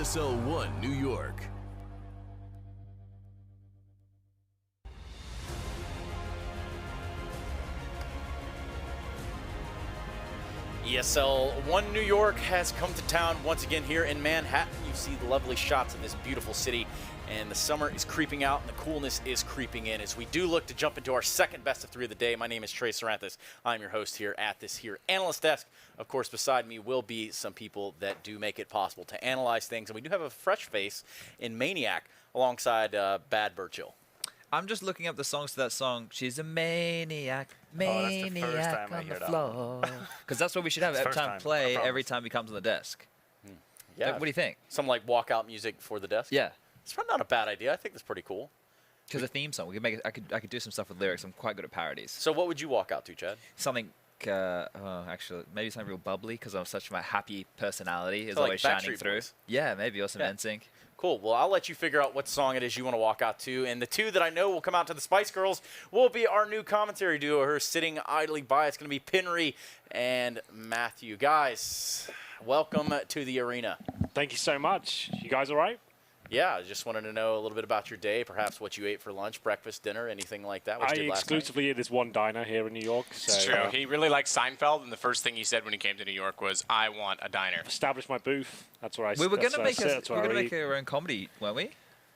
ESL One New York. ESL One New York has come to town once again here in Manhattan. You see the lovely shots of this beautiful city, and the summer is creeping out and the coolness is creeping in as we do look to jump into our second best of three of the day. My name is Trey Saranthus. I'm your host here at this here analyst desk. Of course, beside me will be some people that do make it possible to analyze things, and we do have a fresh face in Maniac alongside Bad Burchill. I'm just looking up the songs to that song. She's a maniac, that's the first time I on hear the that floor. Because that's what we should have every time play every time he comes on the desk. Yeah. What do you think? Some like walkout music for the desk? Yeah. It's probably not a bad idea. I think that's pretty cool. Because a theme song, we could make it, I could do some stuff with lyrics. I'm quite good at parodies. So what would you walk out to, Chad? Something, actually, maybe something real bubbly because I'm such my happy personality is So like always shining Backstreet through. Boys. Yeah, maybe or some Yeah. NSYNC. Cool. Well, I'll let you figure out what song it is you want to walk out to. And the two that I know will come out to the Spice Girls will be our new commentary duo who are sitting idly by. It's going to be Pinry and Matthew. Guys, welcome to the arena. Thank you so much. You guys all right? Yeah, I just wanted to know a little bit about your day, perhaps what you ate for lunch, breakfast, dinner, anything like that. What you I did last exclusively eat this one diner here in New York. So, It's true. He really liked Seinfeld, and the first thing he said when he came to New York was, "I want a diner." established my booth. That's where I We were that's going to where I make sit, that's where I eat. our own comedy, weren't we?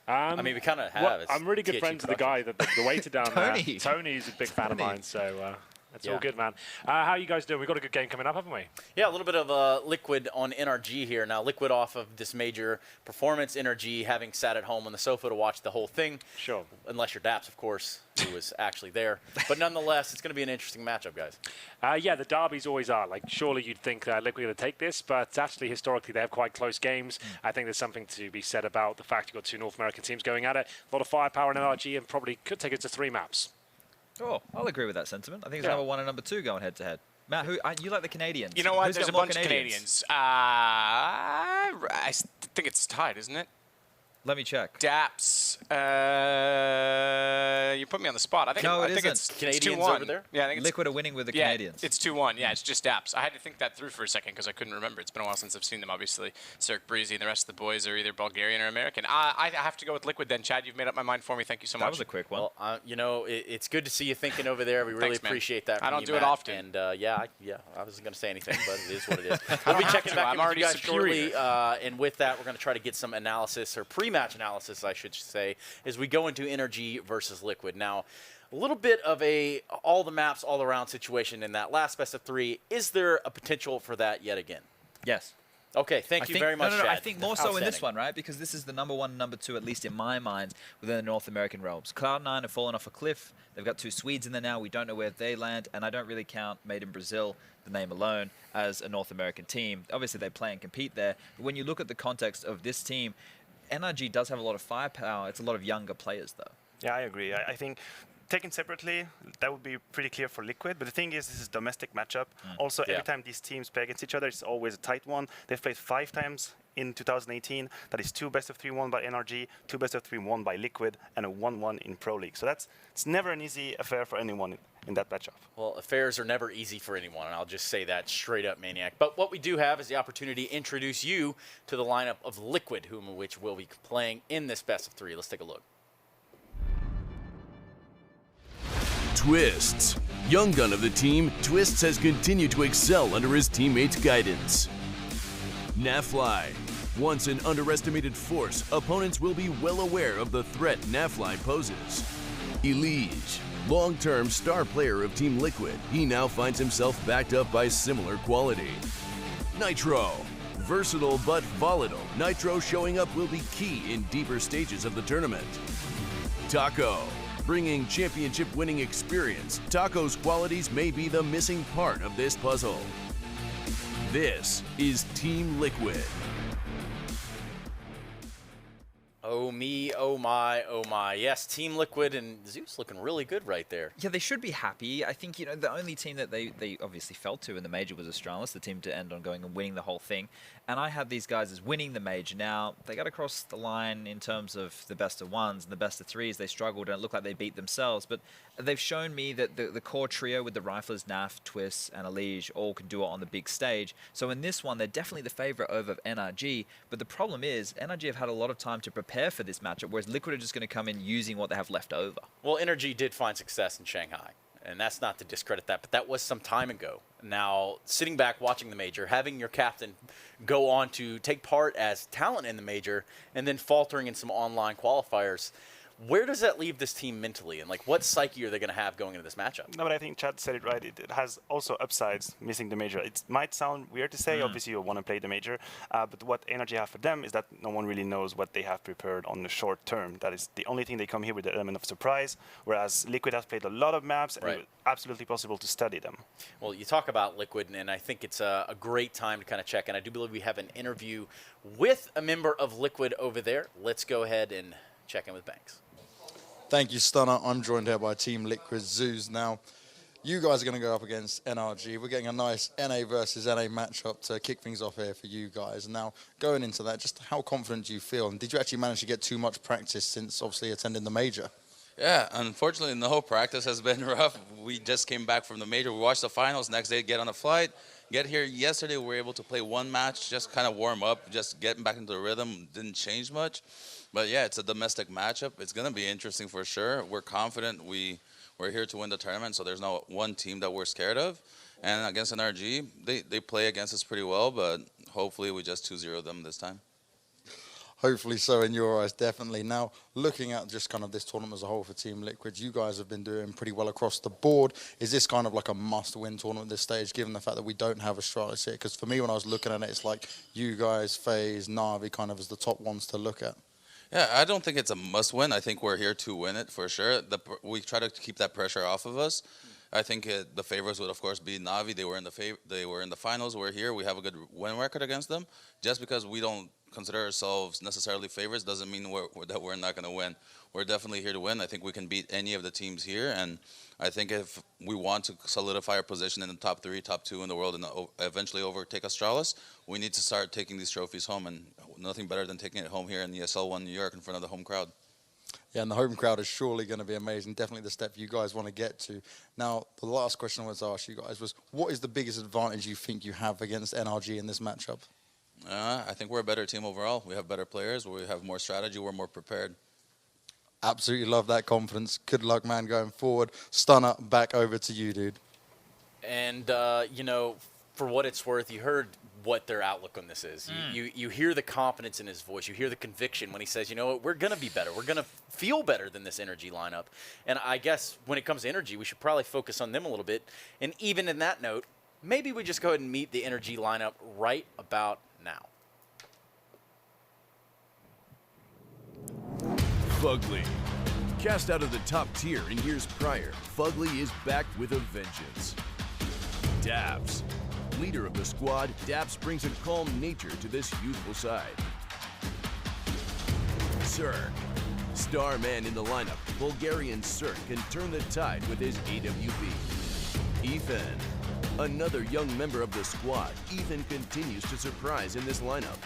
I mean, we kind of have. Well, It's I'm really good THQ friends with the guy, Productions. the waiter down Tony. there. Tony's a big fan of Tony. mine, so it's Yeah. all good, man. How are you guys doing? We've got a good game coming up, haven't we? Yeah, a little bit of Liquid on NRG here. Now, Liquid off of this major performance, NRG having sat at home on the sofa to watch the whole thing. Sure. Unless you're Daps, of course, who was actually there. But nonetheless, it's going to be an interesting matchup, guys. Yeah, the derbies always are. Like, surely you'd think Liquid are going to take this, but actually, historically, they have quite close games. I think there's something to be said about the fact you've got two North American teams going at it. A lot of firepower in NRG and probably could take it to 3 maps. Oh, I'll agree with that sentiment. I think it's Yeah. number 1 and number 2 going head to head. Matt, you like the Canadians? You know what? Who's There's got a more bunch of Canadians. I think it's tied, isn't it? Let me check. Daps. You put me on the spot. I think No, I it think isn't. it's Canadians 2-1. over there? Yeah, I think it's Liquid are winning with the yeah, Canadians. It's 2-1. Yeah, it's just Daps. I had to think that through for a second because I couldn't remember. It's been a while since I've seen them. Obviously, Cirque Breezy and the rest of the boys are either Bulgarian or American. I have to go with Liquid then. Chad, you've made up my mind for me. Thank you so much. That was a quick one. Well, you know, it's good to see you thinking over there. We really Thanks, man. appreciate that. I from don't you, do it Matt. often. And I wasn't going to say anything, but it is what it is. We'll be checking back in with you guys shortly. And with that, we're going to try to get some analysis, or pre-match analysis, I should say, as we go into NRG versus Liquid. Now, a little bit of a all the maps, all around situation in that last best of 3. Is there a potential for that yet again? Yes. Okay, thank you very much, No, Chad. I think more so in this Outstanding. one, right? Because this is the number 1 and number 2, at least in my mind, within the North American realms. Cloud9 have fallen off a cliff. They've got 2 Swedes in there now. We don't know where they land, and I don't really count Made in Brazil, the name alone, as a North American team. Obviously, they play and compete there. But when you look at the context of this team, NRG does have a lot of firepower. It's a lot of younger players, though. Yeah, I agree. I think taken separately, that would be pretty clear for Liquid. But the thing is, this is a domestic matchup. Also, Yeah. every time these teams play against each other, it's always a tight one. They've played 5 times in 2018. That is 2 best of 3 won by NRG, 2 best of 3 won by Liquid, and a 1-1 in Pro League. So it's never an easy affair for anyone in that matchup. Well, affairs are never easy for anyone, and I'll just say that straight up, Maniac. But what we do have is the opportunity to introduce you to the lineup of Liquid, which will be playing in this best of 3. Let's take a look. Twists. Young gun of the team, Twists has continued to excel under his teammates' guidance. Nafly. Once an underestimated force, opponents will be well aware of the threat Nafly poses. Elige. Long-term star player of Team Liquid, he now finds himself backed up by similar quality. Nitro. Versatile but volatile, Nitro showing up will be key in deeper stages of the tournament. Taco. Bringing championship-winning experience, Taco's qualities may be the missing part of this puzzle. This is Team Liquid. Oh Oh me, oh my, oh my. Yes, Team Liquid and Zeus looking really good right there. Yeah, they should be happy. I think, the only team that they obviously fell to in the major was Australis, the team to end on going and winning the whole thing. And I had these guys as winning the major. Now, they got across the line in terms of the best of ones and the best of threes. They struggled and it looked like they beat themselves. But they've shown me that the core trio with the Riflers, Naf, Twist, and Elige all can do it on the big stage. So in this one, they're definitely the favorite over NRG. But the problem is, NRG have had a lot of time to prepare for this matchup, whereas Liquid are just going to come in using what they have left over. Well, NRG did find success in Shanghai, and that's not to discredit that, but that was some time ago. Now, sitting back watching the major, having your captain go on to take part as talent in the major, and then faltering in some online qualifiers, where does that leave this team mentally, and what psyche are they going to have going into this matchup? No, but I think Chad said it right. It has also upsides, missing the major. It might sound weird to say. Obviously, you want to play the major. But what NRG have for them is that no one really knows what they have prepared on the short term. That is the only thing they come here with, the element of surprise, whereas Liquid has played a lot of maps, and it's absolutely possible to study them. Well, you talk about Liquid, and I think it's a great time to kind of check. And I do believe we have an interview with a member of Liquid over there. Let's go ahead and check in with Banks. Thank you, Stunner. I'm joined here by Team Liquid Zeus. Now, you guys are going to go up against NRG. We're getting a nice NA versus NA matchup to kick things off here for you guys. Now, going into that, just how confident do you feel? And did you actually manage to get too much practice since obviously attending the major? Yeah, unfortunately, the whole practice has been rough. We just came back from the major. We watched the finals. Next day, get on a flight. Get here yesterday. We were able to play one match, just kind of warm up, just getting back into the rhythm. Didn't change much. But, yeah, it's a domestic matchup. It's going to be interesting for sure. We're confident. We're here to win the tournament, so there's no one team that we're scared of. And against NRG, they play against us pretty well, but hopefully we just 2-0 them this time. Hopefully so in your eyes, definitely. Now, looking at just kind of this tournament as a whole for Team Liquid, you guys have been doing pretty well across the board. Is this kind of like a must-win tournament at this stage, given the fact that we don't have Astralis here? Because for me, when I was looking at it, it's like you guys, FaZe, Na'Vi kind of as the top ones to look at. Yeah, I don't think it's a must-win. I think we're here to win it for sure. We try to keep that pressure off of us. I think the favorites would, of course, be Na'Vi. They were in the finals. We're here. We have a good win record against them. Just because we don't consider ourselves necessarily favorites doesn't mean that we're not going to win. We're definitely here to win. I think we can beat any of the teams here, and I think if we want to solidify our position in the top 3, top 2 in the world, and eventually overtake Astralis, we need to start taking these trophies home, and nothing better than taking it home here in ESL One New York in front of the home crowd. Yeah, and the home crowd is surely going to be amazing. Definitely the step you guys want to get to. Now, the last question I wanted to ask you guys was, what is the biggest advantage you think you have against NRG in this matchup? I think we're a better team overall. We have better players. We have more strategy. We're more prepared. Absolutely love that confidence. Good luck, man, going forward. Stunner, back over to you, dude. And, for what it's worth, you heard what their outlook on this is. You hear the confidence in his voice. You hear the conviction when he says, you know what, we're going to be better. We're going to feel better than this NRG lineup. And I guess when it comes to NRG, we should probably focus on them a little bit. And even in that note, maybe we just go ahead and meet the NRG lineup right about now. Fugly. Cast out of the top tier in years prior, Fugly is back with a vengeance. Dabs. Leader of the squad, Dabs brings a calm nature to this youthful side. Cirque. Star man in the lineup, Bulgarian Cirque can turn the tide with his AWP. Ethan. Another young member of the squad, Ethan continues to surprise in this lineup.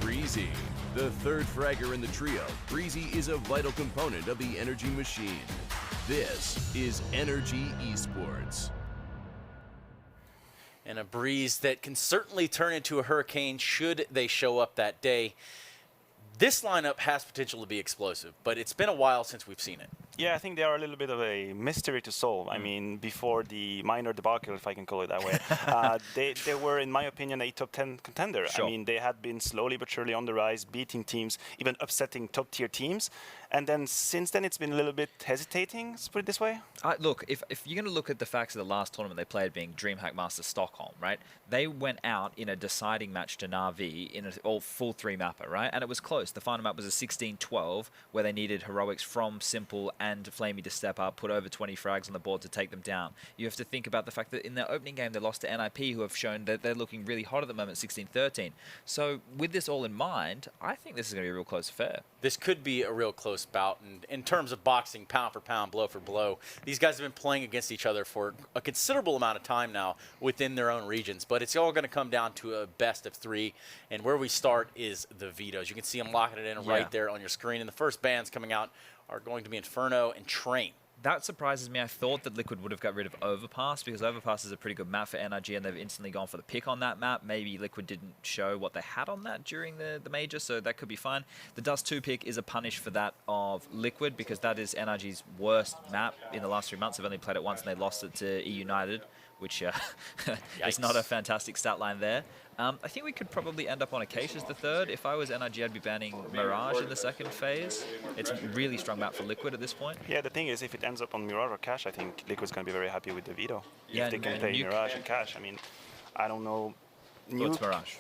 Breezy. The third fragger in the trio, Breezy is a vital component of the NRG machine. This is NRG Esports. And a breeze that can certainly turn into a hurricane should they show up that day. This lineup has potential to be explosive, but it's been a while since we've seen it. Yeah, I think they are a little bit of a mystery to solve. I mean, before the minor debacle, if I can call it that way, they were, in my opinion, a top 10 contender. Sure. I mean, they had been slowly but surely on the rise, beating teams, even upsetting top-tier teams. And then since then, it's been a little bit hesitating, let's put it this way. Look, if you're going to look at the facts of the last tournament they played being DreamHack Masters Stockholm, right? They went out in a deciding match to Na'Vi in an all full 3-mapper, right? And it was close. The final map was a 16-12 where they needed heroics from Simple and Flamey to step up, put over 20 frags on the board to take them down. You have to think about the fact that in their opening game they lost to NIP, who have shown that they're looking really hot at the moment, 16-13. So with this all in mind, I think this is going to be a real close affair. This could be a real close bout. And in terms of boxing, pound for pound, blow for blow, these guys have been playing against each other for a considerable amount of time now within their own regions. But it's all going to come down to a best of 3. And where we start is the vetoes. You can see them locking it in right there on your screen. And the first bans coming out are going to be Inferno and Train. That surprises me. I thought that Liquid would have got rid of Overpass, because Overpass is a pretty good map for NRG, and they've instantly gone for the pick on that map. Maybe Liquid didn't show what they had on that during the major, so that could be fine. The Dust 2 pick is a punish for that of Liquid, because that is NRG's worst map in the last 3 months. They've only played it once, and they lost it to E United, which is not a fantastic stat line there. I think we could probably end up on Acacia as the third. If I was NRG, I'd be banning Mirage in the second phase. It's a really strong map for Liquid at this point. Yeah, the thing is, if it ends up on Mirage or Cash, I think Liquid's going to be very happy with the veto. Yeah, if they can play Mirage and Cash. I mean, I don't know. It's Mirage.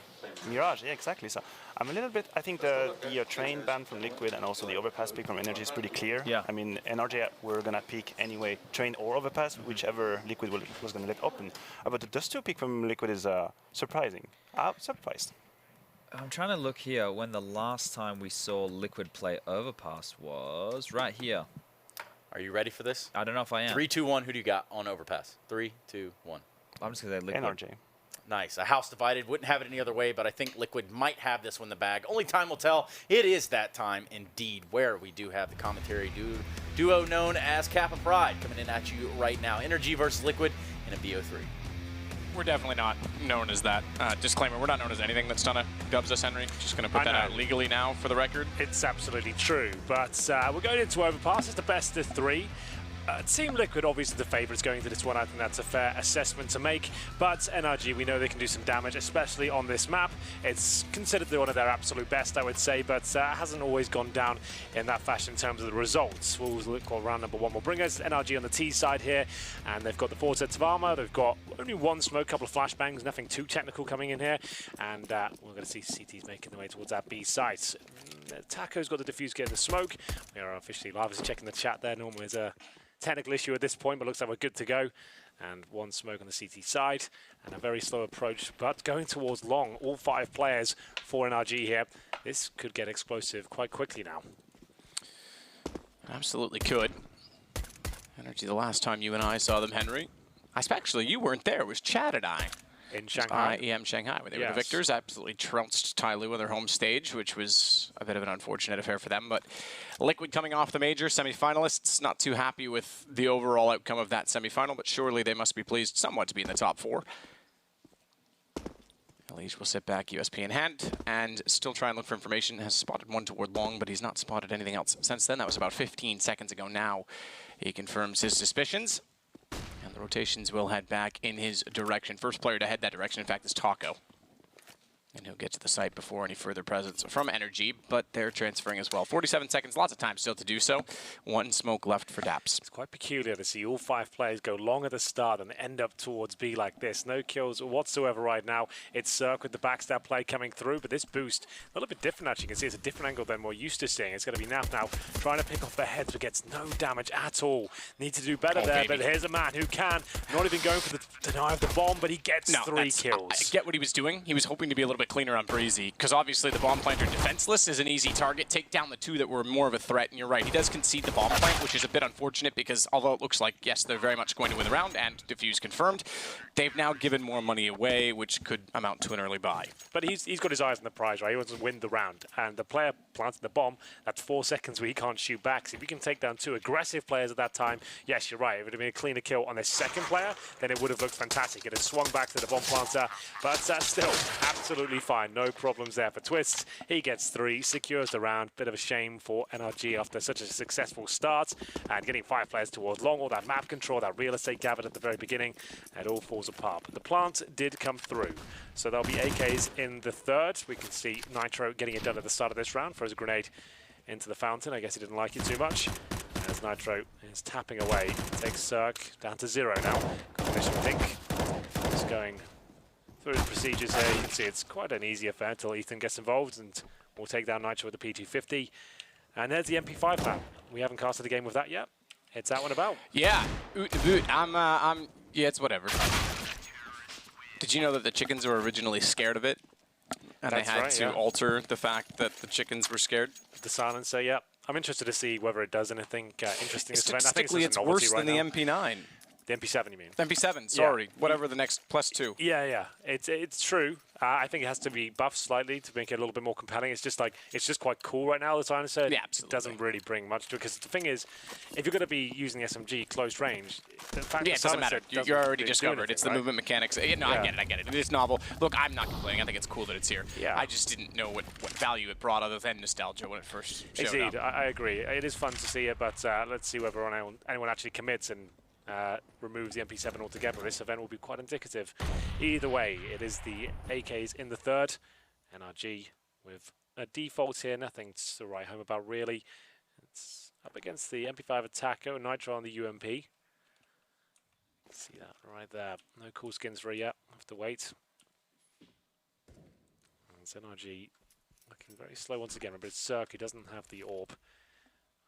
Mirage, yeah, exactly. So I'm a little bit. I think the Train ban from Liquid and also the Overpass pick from NRG is pretty clear. Yeah. I mean, NRG were gonna pick anyway, Train or Overpass, whichever Liquid was gonna let open. But the Dust 2 pick from Liquid is surprising. I'm surprised. I'm trying to look here when the last time we saw Liquid play Overpass was right here. Are you ready for this? I don't know if I am. 3, 2, 1. Who do you got on Overpass? 3, 2, 1. I'm just gonna say Liquid. NRG. Nice. A house divided. Wouldn't have it any other way, but I think Liquid might have this one in the bag. Only time will tell. It is that time indeed, where we do have the commentary duo known as Cap and Pride coming in at you right now. NRG versus Liquid in a BO3. We're definitely not known as that. Disclaimer, we're not known as anything that Stunna dubs us, Henry. Just going to put that out legally now for the record. It's absolutely true, but we're going into Overpass. It's the best of 3. Team Liquid, obviously the favourites going into this one. I think that's a fair assessment to make. But NRG, we know they can do some damage, especially on this map. It's considered one of their absolute best, I would say, but hasn't always gone down in that fashion in terms of the results. We'll look what round number 1 will bring us. NRG on the T side here, and they've got the 4 sets of armour. They've got only 1 smoke, couple of flashbangs, nothing too technical coming in here. And we're going to see CTs making their way towards that B site. Taco's got the defuse getting the smoke. We are officially live. I was checking the chat there. Normally there's a technical issue at this point, but looks like we're good to go. And 1 smoke on the CT side, and a very slow approach, but going towards long. All 5 players for NRG here. This could get explosive quite quickly now. Absolutely could. NRG, the last time you and I saw them, Henry, actually you weren't there. It was Chad and I. In Shanghai. IEM Shanghai, where they were the victors. Absolutely trounced Tyloo on their home stage, which was a bit of an unfortunate affair for them. But Liquid coming off the major, semi-finalists, not too happy with the overall outcome of that semi-final, but surely they must be pleased somewhat to be in the top 4. Elige will sit back, USP in hand, and still try and look for information. Has spotted 1 toward long, but he's not spotted anything else since then. That was about 15 seconds ago now. He confirms his suspicions. And the rotations will head back in his direction. First player to head that direction, in fact, is Taco. And he'll get to the site before any further presence from NRG, but they're transferring as well. 47 seconds, lots of time still to do so. 1 smoke left for Daps. It's quite peculiar to see all 5 players go long at the start and end up towards B like this. No kills whatsoever right now. It's Cirque with the backstab play coming through, but this boost, a little bit different actually. You can see it's a different angle than we're used to seeing. It's going to be Naf now trying to pick off their heads, but gets no damage at all. Need to do better there, but here's a man who can. Not even going for the deny of the bomb, but he gets 3 kills. I get what he was doing. He was hoping to be a little bit cleaner on Breezy, because obviously the bomb planter defenseless is an easy target. Take down the 2 that were more of a threat, and you're right, he does concede the bomb plant, which is a bit unfortunate because although it looks like, yes, they're very much going to win the round, and defuse confirmed, they've now given more money away, which could amount to an early buy. But he's got his eyes on the prize, right? He wants to win the round, and the player planted the bomb. That's 4 seconds where he can't shoot back. So if you can take down 2 aggressive players at that time, yes, you're right. If it would have been a cleaner kill on their second player, then it would have looked fantastic. It had swung back to the bomb planter, but still absolutely fine. No problems there for Twists. He gets 3, secures the round. Bit of a shame for NRG after such a successful start, and getting 5 players towards long, all that map control, that real estate gathered at the very beginning, it all falls apart. But the plant did come through, so there'll be AKs in the 3rd. We can see Nitro getting it done at the start of this round, throws a grenade into the fountain. I guess he didn't like it too much, as Nitro is tapping away. Takes Cirque down to 0 now. Competition think is going through his procedures here. You can see it's quite an easy affair until Ethan gets involved, and we'll take down Nitro with the P250. And there's the MP5 map. We haven't casted the game with that yet. it's that one about. Yeah, yeah, it's whatever. Did you know that the chickens were originally scared of it? And That's they had right, to yeah. alter the fact that the chickens were scared? The silencer, yeah. I'm interested to see whether it does anything interesting this event. I think Statistically, it's worse than the now. MP9. The MP7, you mean? MP7, sorry. Whatever the next +2. Yeah. It's true. I think it has to be buffed slightly to make it a little bit more compelling. It's just quite cool right now, the silencer. Yeah, It absolutely. doesn't really bring much to it. Because the thing is, if you're going to be using the SMG close range, the fact Yeah, that it doesn't matter. silencer You're already really do discovered. anything, It's the right? movement mechanics. Yeah, no, Yeah. I get it. It is novel. Look, I'm not complaining. I think it's cool that it's here. Yeah. I just didn't know what value it brought other than nostalgia when it first showed Indeed, up. I agree. It is fun to see it, but let's see whether anyone actually commits and removes the MP7 altogether. This event will be quite indicative. Either way, it is the AKs in the third. NRG with a default here, nothing to write home about really. It's up against the MP5 Attacker, Nitro on the UMP. See that right there. No cool skins for it yet. Have to wait. And it's NRG looking very slow once again. Remember, it's Cirque, he doesn't have the AWP.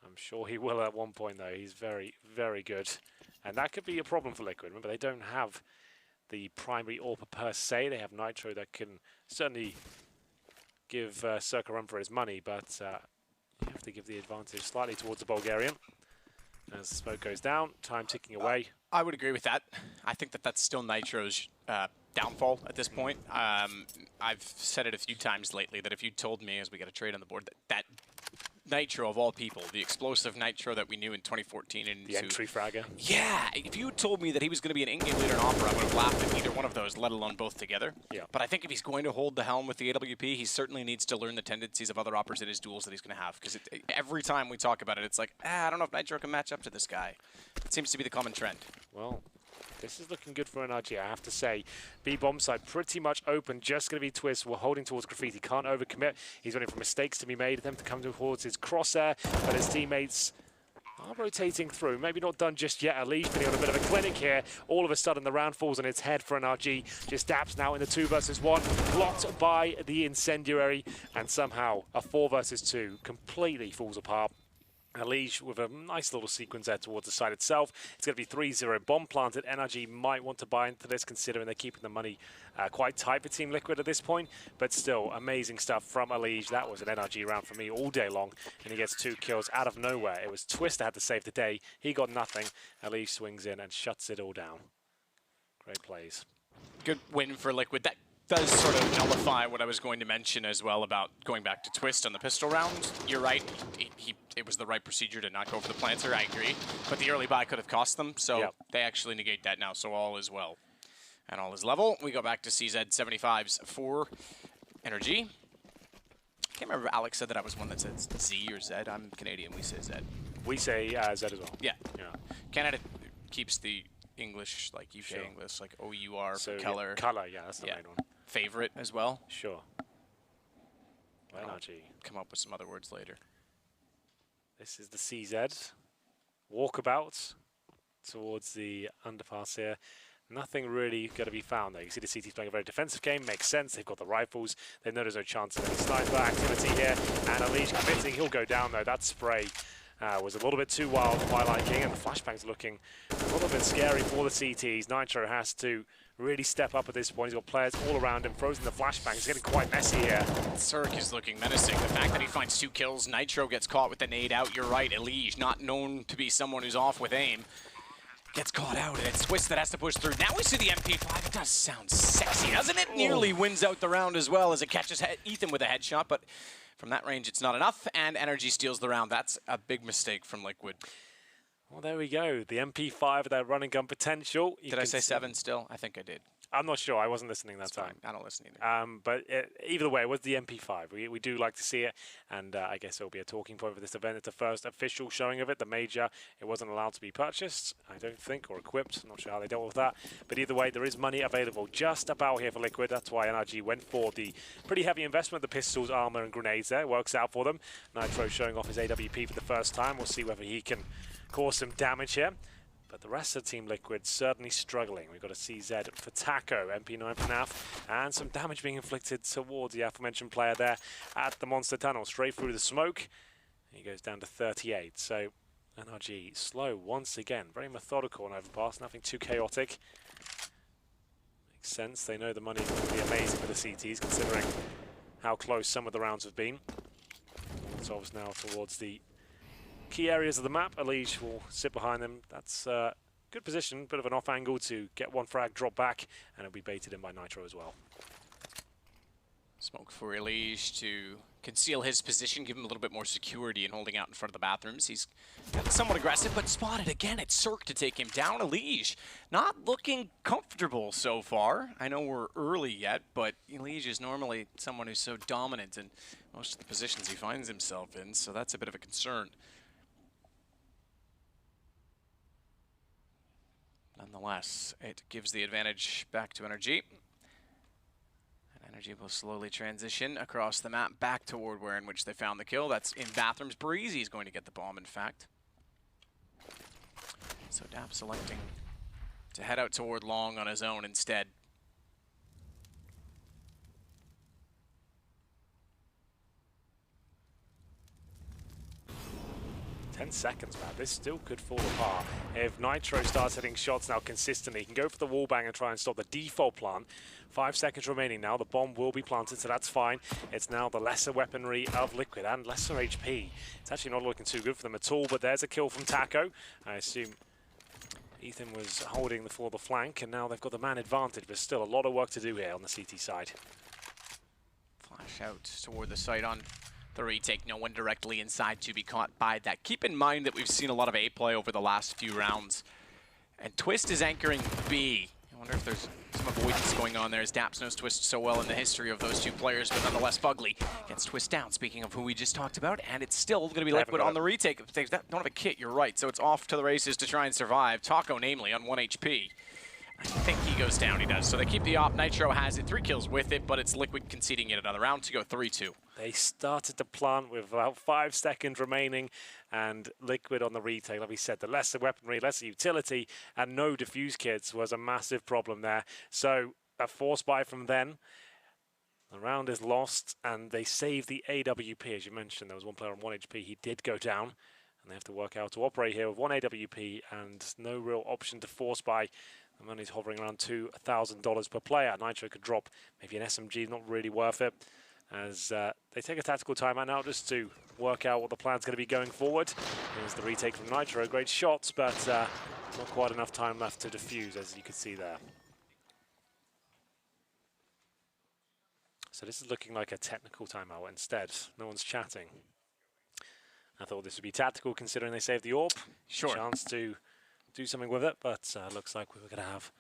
I'm sure he will at one point though. He's very, very good. And that could be a problem for Liquid. Remember, they don't have the primary AWP per se. They have Nitro that can certainly give Cirque a run for his money, but you have to give the advantage slightly towards the Bulgarian. As the smoke goes down, time ticking away. I would agree with that. I think that that's still Nitro's downfall at this point. I've said it a few times lately that if you told me, as we got a trade on the board, that Nitro of all people, the explosive Nitro that we knew in 2014 and The entry fragger. Yeah, if you had told me that he was going to be an in-game leader in Opera, I would have laughed at either one of those, let alone both together. Yeah. But I think if he's going to hold the helm with the AWP, he certainly needs to learn the tendencies of other Operas in his duels that he's going to have. Because every time we talk about it, it's like, I don't know if Nitro can match up to this guy. It seems to be the common trend. Well, this is looking good for NRG, I have to say. B bomb side pretty much open, just going to be Twist. We're holding towards Graffiti, can't overcommit. He's waiting for mistakes to be made, them to come towards his crosshair, but his teammates are rotating through. Maybe not done just yet. Unleashed, but on a bit of a clinic here. All of a sudden, the round falls on its head for NRG. Just dabs now in the 2 versus 1, blocked by the Incendiary, and somehow a 4 versus 2 completely falls apart. Unleashed with a nice little sequence there towards the side itself. It's going to be 3-0. Bomb planted. NRG might want to buy into this, considering they're keeping the money quite tight for Team Liquid at this point. But still, amazing stuff from Unleashed. That was an NRG round for me all day long. And he gets 2 kills out of nowhere. It was Twist that had to save the day. He got nothing. Unleashed swings in and shuts it all down. Great plays. Good win for Liquid. That does sort of nullify what I was going to mention as well about going back to Twist on the pistol round. You're right. It was the right procedure to not go for the planter. I agree. But the early buy could have cost them, so they actually negate that now, so all is well. And all is level. We go back to CZ 75s for NRG. I can't remember if Alex said that I was one that said Z or Z. I'm Canadian. We say Z. We say Z as well. Yeah. Canada keeps the English, like UK English, like OUR for color. Color, yeah, that's the main one. Favorite as well. Sure. NRG. Come up with some other words later. This is the CZ. Walkabout towards the underpass here. Nothing really going to be found there. You can see the CT's playing a very defensive game. Makes sense. They've got the rifles. They know there's no chance of any sniper activity here. And Unleashed committing. He'll go down, though. That spray was a little bit too wild for my liking. And the flashbang's looking a little bit scary for the CTs. Nitro has to really step up at this point. He's got players all around him. Throws in the flashbang. It's getting quite messy here. Cirque is looking menacing. The fact that he finds 2 kills. Nitro gets caught with the nade out. You're right. Elige, not known to be someone who's off with aim, gets caught out, and it's Twist that has to push through. Now we see the MP5. It does sound sexy, doesn't it? Nearly wins out the round as well as it catches Ethan with a headshot, but from that range it's not enough, and NRG steals the round. That's a big mistake from Liquid. Well, there we go. The MP5 with that running gun potential. Did I say 7 still? I think I did. I'm not sure. I wasn't listening that time. I don't listen either. But either way, it was the MP5. We do like to see it, and I guess it'll be a talking point for this event. It's the first official showing of it. The major, it wasn't allowed to be purchased, I don't think, or equipped. I'm not sure how they dealt with that. But either way, there is money available just about here for Liquid. That's why NRG went for the pretty heavy investment, the pistols, armor, and grenades there. It works out for them. Nitro showing off his AWP for the first time. We'll see whether he can cause some damage here. But the rest of Team Liquid certainly struggling. We've got a CZ for Taco, MP9 for NAF, and some damage being inflicted towards the aforementioned player there at the monster tunnel, straight through the smoke. He goes down to 38. So NRG slow once again. Very methodical on Overpass, nothing too chaotic. Makes sense. They know the money is going to be amazing for the CTs, considering how close some of the rounds have been. Solves now towards the key areas of the map. Elige will sit behind them. That's good position, bit of an off angle to get one frag, drop back, and it'll be baited in by Nitro as well. Smoke for Elige to conceal his position, give him a little bit more security in holding out in front of the bathrooms. He's somewhat aggressive, but spotted again. It's Cirque to take him down. Elige not looking comfortable so far. I know we're early yet, but Elige is normally someone who's so dominant in most of the positions he finds himself in, so that's a bit of a concern. Nonetheless, it gives the advantage back to NRG. NRG will slowly transition across the map back toward where in which they found the kill. That's in bathrooms. Breezy is going to get the bomb, in fact. So Dap selecting to head out toward long on his own instead. 10 seconds, man. This still could fall apart. If Nitro starts hitting shots now consistently, he can go for the wall bang and try and stop the default plant. 5 seconds remaining now. The bomb will be planted, so that's fine. It's now the lesser weaponry of Liquid and lesser HP. It's actually not looking too good for them at all, but there's a kill from Taco. I assume Ethan was holding for the flank, and now they've got the man advantage, but still a lot of work to do here on the CT side. Flash out toward the site on the retake. No one directly inside to be caught by that. Keep in mind that we've seen a lot of A play over the last few rounds. And Twist is anchoring B. I wonder if there's some avoidance going on there, as Daps knows Twist so well in the history of those two players, but nonetheless Fugly gets Twist down, speaking of who we just talked about, and it's still going to be Liquid on the retake. They don't have a kit, you're right, so it's off to the races to try and survive. Taco, namely, on 1 HP. I think he goes down, he does. So they keep the op. Nitro has it, 3 kills with it, but it's Liquid conceding it another round to go 3-2. They started to plant with about 5 seconds remaining, and Liquid on the retake, like we said, the lesser weaponry, lesser utility, and no defuse kits was a massive problem there. So a force buy from then. The round is lost, and they save the AWP. As you mentioned, there was one player on 1 HP. He did go down, and they have to work out to operate here with 1 AWP and no real option to force buy. The money's hovering around $2,000 per player. Nitro could drop maybe an SMG, not really worth it, as they take a tactical timeout now just to work out what the plan's going to be going forward. Here's the retake from Nitro. Great shots, but not quite enough time left to defuse, as you can see there. So this is looking like a technical timeout instead. No one's chatting. I thought this would be tactical, considering they saved the AWP. Sure. Chance to do something with it, but looks like we were going to have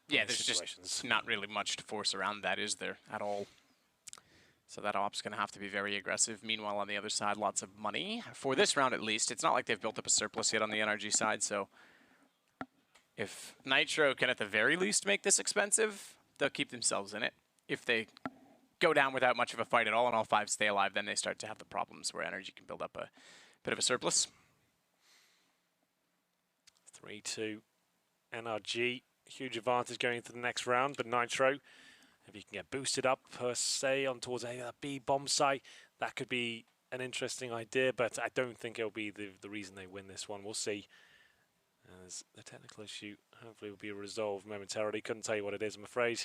there's just not really much to force around that, is there, at all? So that op's going to have to be very aggressive. Meanwhile, on the other side, lots of money. For this round, at least, it's not like they've built up a surplus yet on the NRG side, so if Nitro can, at the very least, make this expensive, they'll keep themselves in it. If they go down without much of a fight at all and all 5 stay alive, then they start to have the problems where NRG can build up a bit of a surplus. 3-2 NRG, huge advantage going into the next round, but Nitro, if you can get boosted up per se on towards a B bomb site, that could be an interesting idea, but I don't think it'll be the reason they win this one. We'll see, as the technical issue hopefully will be resolved momentarily. Couldn't tell you what it is, I'm afraid.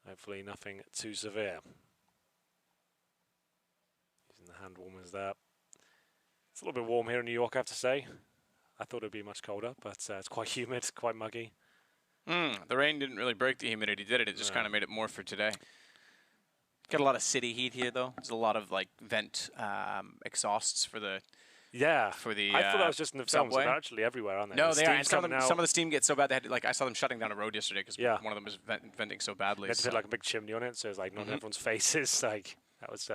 Hopefully nothing too severe. Using the hand warmers there. It's a little bit warm here in New York, I have to say. I thought it would be much colder, but it's quite humid, quite muggy. The rain didn't really break the humidity, did it? It just kind of made it more for today. Got a lot of city heat here, though. There's a lot of like vent exhausts for the I thought that was just in the films, but subway. Actually everywhere, aren't they? No, the they are. And some out. of the steam gets so bad they had to, like, I saw them shutting down a road yesterday because one of them was venting so badly. They had to put like a big chimney on it, so it's like not everyone's faces. Like that was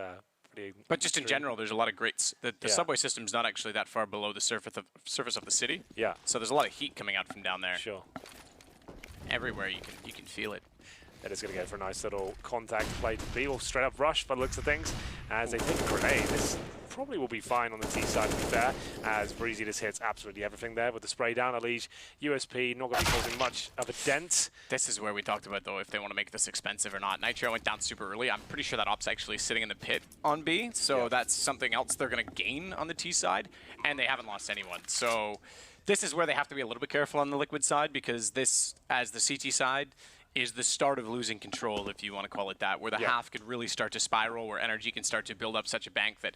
pretty. But just in general, there's a lot of great. The subway system's not actually that far below the surface of the city. Yeah. So there's a lot of heat coming out from down there. Sure. Everywhere you can feel it. That is going to go for a nice little contact play to B, or straight up rush by the looks of things, as they take a grenade. This probably will be fine on the T side, to be fair, as Breezy just hits absolutely everything there with the spray down. Elige, USP, not going to be causing much of a dent. This is where we talked about, though, if they want to make this expensive or not. Nitro went down super early. I'm pretty sure that op's actually sitting in the pit on B, so that's something else they're going to gain on the T side, and they haven't lost anyone. So this is where they have to be a little bit careful on the Liquid side, because this, as the CT side, is the start of losing control, if you want to call it that, where the half could really start to spiral, where NRG can start to build up such a bank that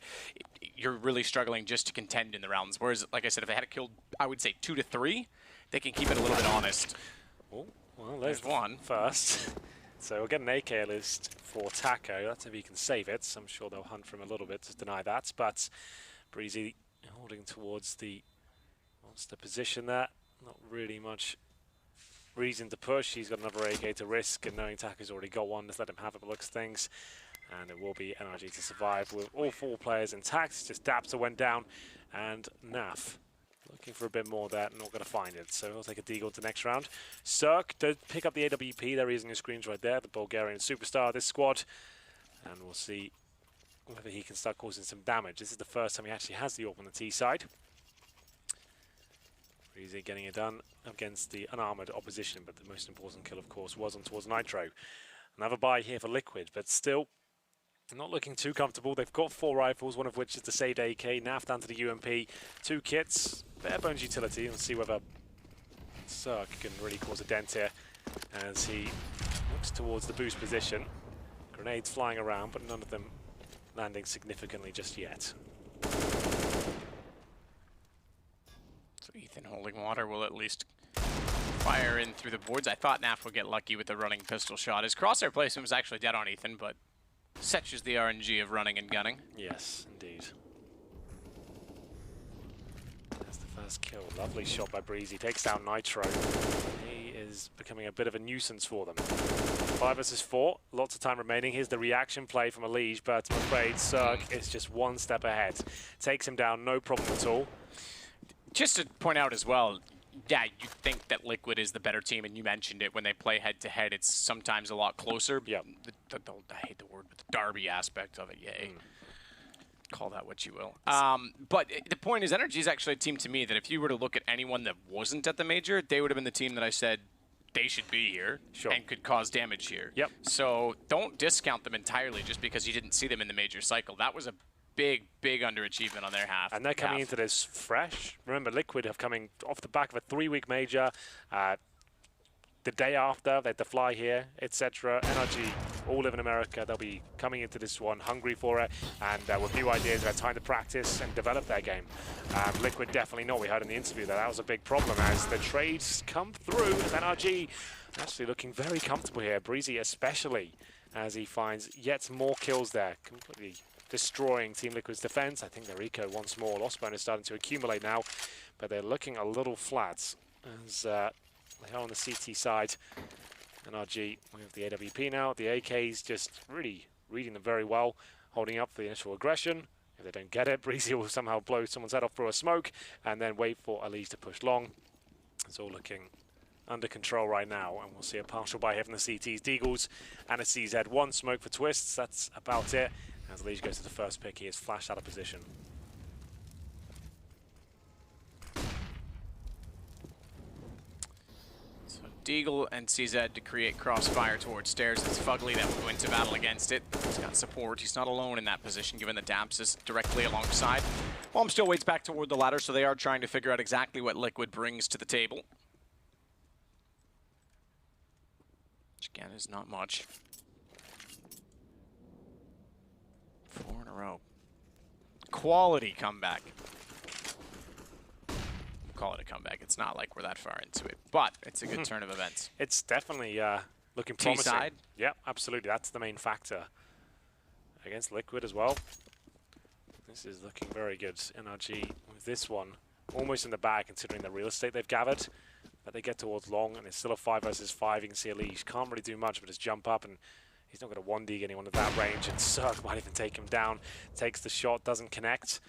you're really struggling just to contend in the rounds. Whereas, like I said, if they had killed, I would say 2 to 3, they can keep it a little bit honest. Oh, well, there's one first. So we'll get an AK list for Taco. That's if he can save it. I'm sure they'll hunt for him a little bit to deny that. But Breezy holding towards the monster position there. Not really much reason to push. He's got another AK to risk, and knowing Taco's already got one, just let him have it, looks things. And it will be NRG to survive with all 4 players intact. Just Dapster went down, and Naf looking for a bit more there, not going to find it. So he'll take a deagle to next round. Cirque did pick up the AWP. There he is on your screens right there, the Bulgarian superstar of this squad. And we'll see whether he can start causing some damage. This is the first time he actually has the AWP on the T side. Breezy getting it done against the unarmored opposition, but the most important kill, of course, was on towards Nitro. Another buy here for Liquid, but still not looking too comfortable. They've got 4 rifles, one of which is the saved AK. Naf down to the UMP, 2 kits, bare bones utility. We'll see whether Cirque can really cause a dent here as he looks towards the boost position. Grenades flying around, but none of them landing significantly just yet. So Ethan holding water will at least fire in through the boards. I thought Naf would get lucky with the running pistol shot. His crosshair placement was actually dead on Ethan, but such is the RNG of running and gunning. Yes, indeed. That's the first kill. Lovely shot by Breezy. Takes down Nitro. He is becoming a bit of a nuisance for them. 5 versus 4. Lots of time remaining. Here's the reaction play from Elige, but I'm afraid Cirque is just 1 step ahead. Takes him down, no problem at all. Just to point out as well, yeah, you think that Liquid is the better team, and you mentioned it, when they play head-to-head, it's sometimes a lot closer. Yeah. I hate the word, but the derby aspect of it, yay. Call that what you will. But the point is, NRG is actually a team to me that if you were to look at anyone that wasn't at the major, they would have been the team that I said they should be here and could cause damage here. Yep. So don't discount them entirely just because you didn't see them in the major cycle. That was a big underachievement on their half. And they're coming into this fresh. Remember, Liquid have coming off the back of a 3-week major. The day after, they had to fly here, etc. NRG all live in America. They'll be coming into this one hungry for it, and with new ideas, they've had time to practice and develop their game. Liquid definitely not. We heard in the interview that was a big problem as the trades come through. NRG actually looking very comfortable here. Breezy especially, as he finds yet more kills there. Completely destroying Team Liquid's defense. I think their eco once more. Loss bonus starting to accumulate now, but they're looking a little flat as they are on the CT side. NRG with the AWP now. The AK's just really reading them very well, holding up for the initial aggression. If they don't get it, Breezy will somehow blow someone's head off through a smoke and then wait for Elige to push long. It's all looking under control right now, and we'll see a partial buy here from the CT's Deagles and a CZ. 1 smoke for Twists. That's about it. As Elige goes to the first pick, he is flashed out of position. So Deagle and CZ to create crossfire towards stairs. It's Fugly that will go into battle against it. He's got support. He's not alone in that position, given the Daps is directly alongside. Bomb still waits back toward the ladder, so they are trying to figure out exactly what Liquid brings to the table. Which again is not much. 4 in a row. Quality comeback. We'll call it a comeback. It's not like we're that far into it, but it's a good turn of events. It's definitely looking promising. T-side? Yeah, absolutely. That's the main factor. Against Liquid as well. This is looking very good. NRG with this one almost in the bag considering the real estate they've gathered. But they get towards long, and it's still a 5 versus 5. You can see Elige can't really do much but just jump up, and he's not going to 1D anyone at that range, and Cirque might even take him down. Takes the shot, doesn't connect.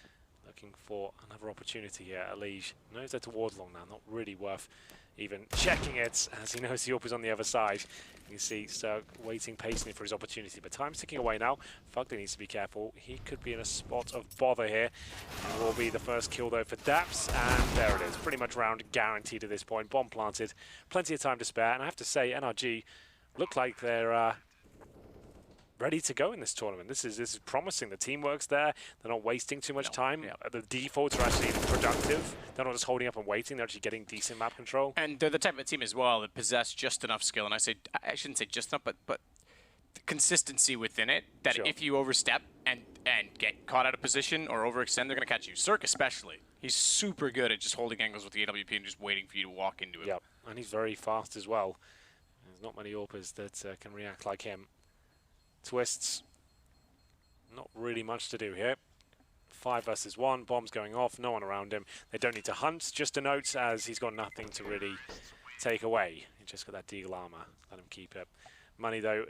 Looking for another opportunity here. Elige knows they're towards long now, not really worth even checking it as he knows the AWP is on the other side. You see Sturk waiting patiently for his opportunity, but time's ticking away now. Fugly needs to be careful. He could be in a spot of bother here. It will be the first kill though for Daps, and there it is. Pretty much round guaranteed at this point. Bomb planted, plenty of time to spare, and I have to say NRG look like they're ready to go in this tournament. This is promising. The teamwork's there. They're not wasting too much time. The defaults are actually productive. They're not just holding up and waiting. They're actually getting decent map control. And they're the type of team as well that possess just enough skill. And I shouldn't say just enough, but the consistency within it that if you overstep and get caught out of position or overextend, they're going to catch you. Cirque especially. He's super good at just holding angles with the AWP and just waiting for you to walk into it. Yep, and he's very fast as well. There's not many AWPers that can react like him. Twists, not really much to do here. 5 versus 1, bombs going off, no one around him. They don't need to hunt, just a note as he's got nothing to really take away. He just got that deagle armor, let him keep it. Money though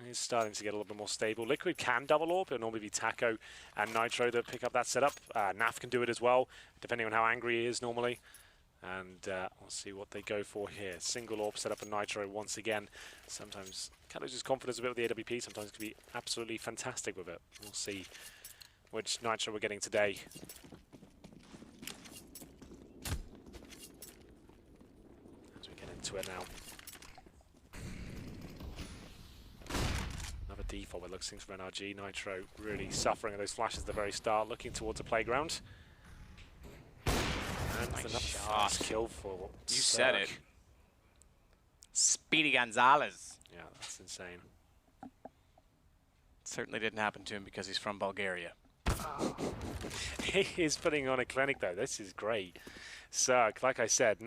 is starting to get a little bit more stable. Liquid can double AWP, it'll normally be Taco and Nitro that pick up that setup. Naf can do it as well, depending on how angry he is normally. And we'll see what they go for here. Single AWP set up a Nitro once again. Sometimes kind of loses confidence a bit with the AWP. Sometimes it can be absolutely fantastic with it. We'll see which Nitro we're getting today. As we get into it now. Another default by looks things for NRG. Nitro really suffering at those flashes at the very start, looking towards the playground. And Nice another shot. fast kill for You said it. Sturk. Speedy Gonzalez. Yeah, that's insane. Certainly didn't happen to him because he's from Bulgaria. He is putting on a clinic though. This is great. Sturk, like I said,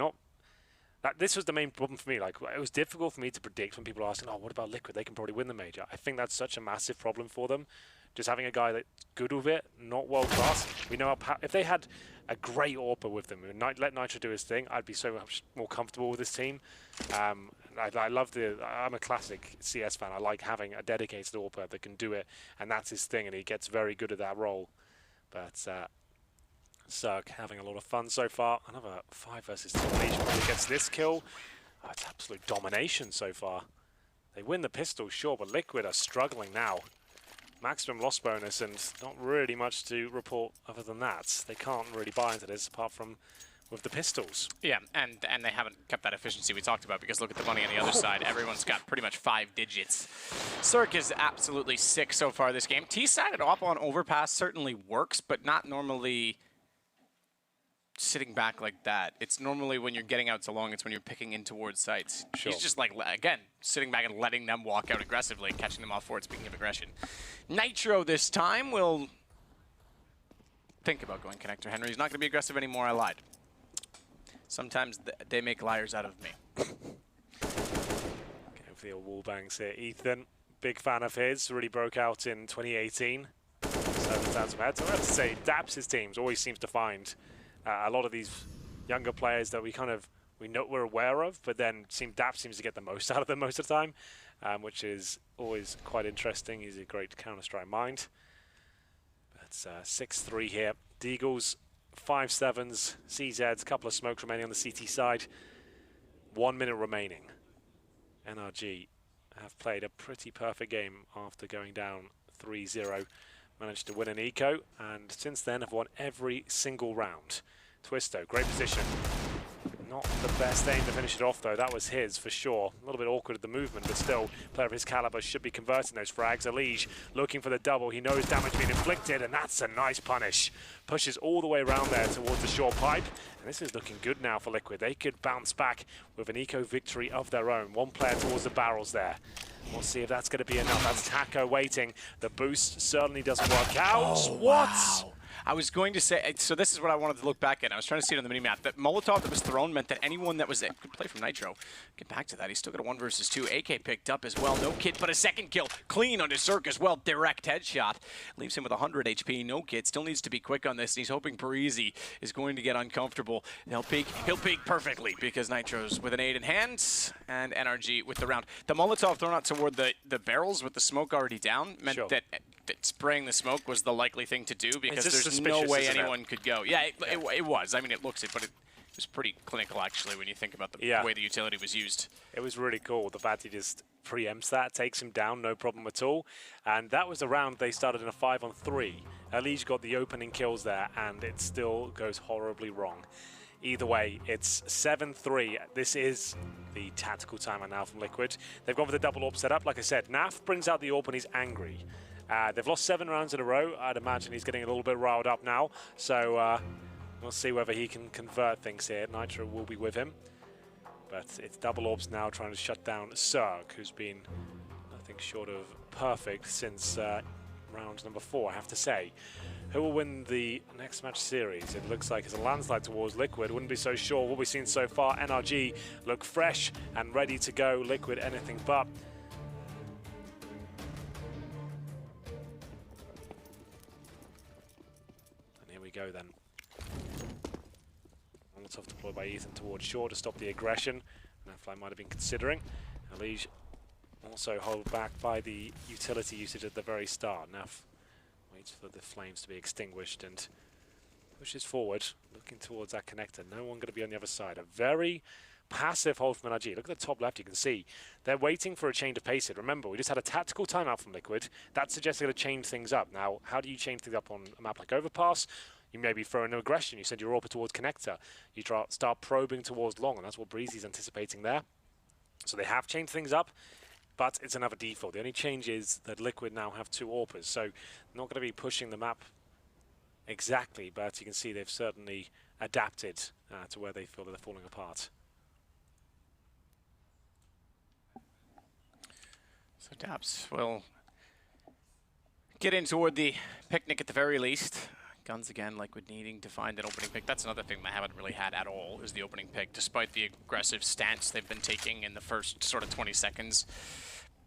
this was the main problem for me. Like, it was difficult for me to predict when people are asking, "Oh, what about Liquid? They can probably win the major." I think that's such a massive problem for them. Just having a guy that's good with it, not world class. We know if they had a great AWPer with them and let Nitro do his thing, I'd be so much more comfortable with this team. I love I'm a classic CS fan. I like having a dedicated AWPer that can do it, and that's his thing, and he gets very good at that role. But Sturk having a lot of fun so far. Another 5 versus 2. Each probably gets this kill. Oh, it's absolute domination so far. They win the pistol, sure, but Liquid are struggling now. Maximum loss bonus and not really much to report other than that. They can't really buy into this apart from with the pistols. Yeah, and they haven't kept that efficiency we talked about because look at the money on the other side. Everyone's got pretty much 5 digits. Cirque is absolutely sick so far this game. T-sided op on Overpass certainly works, but not normally sitting back like that. It's normally when you're getting out so long, it's when you're picking in towards sites. Sure. He's just like, again, sitting back and letting them walk out aggressively, catching them off forward, speaking of aggression. Nitro this time will think about going connector. Henry, he's not going to be aggressive anymore, I lied. Sometimes they make liars out of me. Going for the old wall bangs here. Ethan, big fan of his, really broke out in 2018. Circumstance of heads. I have to say, Daps' teams always seems to find a lot of these younger players that we're aware of, but then Daps seems to get the most out of them most of the time, which is always quite interesting. He's a great Counter-Strike mind. But 6-3 here. Deagles, 5-7s, CZs, couple of smokes remaining on the CT side. 1 minute remaining. NRG have played a pretty perfect game after going down 3-0. Managed to win an eco, and since then have won every single round. Twisto, great position. Not the best aim to finish it off, though. That was his, for sure. A little bit awkward at the movement, but still, player of his caliber should be converting those frags. Elige looking for the double. He knows damage being inflicted, and that's a nice punish. Pushes all the way around there towards the short pipe, and this is looking good now for Liquid. They could bounce back with an eco victory of their own. One player towards the barrels there. We'll see if that's going to be enough. That's Taco waiting. The boost certainly doesn't work out. Oh, what? Wow. I was going to say, so this is what I wanted to look back at. I was trying to see it on the mini-map. That Molotov that was thrown meant that anyone that was good play from Nitro. Get back to that. He's still got a 1 versus 2. AK picked up as well. No kit, but a second kill. Clean onto Cirque as well. Direct headshot. Leaves him with 100 HP. No kit. Still needs to be quick on this. And he's hoping Parisi is going to get uncomfortable. He'll peek perfectly because Nitro's with an 8 in hand and NRG with the round. The Molotov thrown out toward the barrels with the smoke already down meant that spraying the smoke was the likely thing to do because there's no way anyone could go. Yeah, it was. I mean, it looks it, but it was pretty clinical, actually, when you think about the Yeah. way the utility was used. It was really cool. The fact he just preempts that, takes him down, no problem at all. And that was the round they started in a 5-on-3. Elige got the opening kills there, and it still goes horribly wrong. Either way, it's 7-3. This is the tactical timeout now from Liquid. They've gone for the double AWP setup. Like I said, Naf brings out the AWP and he's angry. They've lost 7 rounds in a row. I'd imagine he's getting a little bit riled up now. So we'll see whether he can convert things here. Nitro will be with him. But it's double AWPs now trying to shut down Zerg, who's been nothing short of perfect since round number 4, I have to say. Who will win the next match series? It looks like it's a landslide towards Liquid. Wouldn't be so sure. What we've seen so far, NRG look fresh and ready to go. Liquid, anything but. And here we go then. Molotov deployed by Ethan towards shore to stop the aggression. Nafly might have been considering. Elige also hold back by the utility usage at the very start. Naf waits for the flames to be extinguished and pushes forward, looking towards that connector. No one going to be on the other side. A very passive hold from NRG. Look at the top left, you can see they're waiting for a chain to pace it. Remember, we just had a tactical timeout from Liquid. That suggests they're going to change things up. Now, how do you change things up on a map like Overpass? You maybe throw in aggression. You send your AWP towards connector. You start probing towards long, and that's what Breezy's anticipating there. So they have changed things up, but it's another default. The only change is that Liquid now have 2 AWPers, so not going to be pushing the map exactly, but you can see they've certainly adapted to where they feel that they're falling apart. So Daps will get in toward the picnic at the very least. Guns again, Liquid needing to find an opening pick. That's another thing they haven't really had at all, is the opening pick, despite the aggressive stance they've been taking in the first sort of 20 seconds.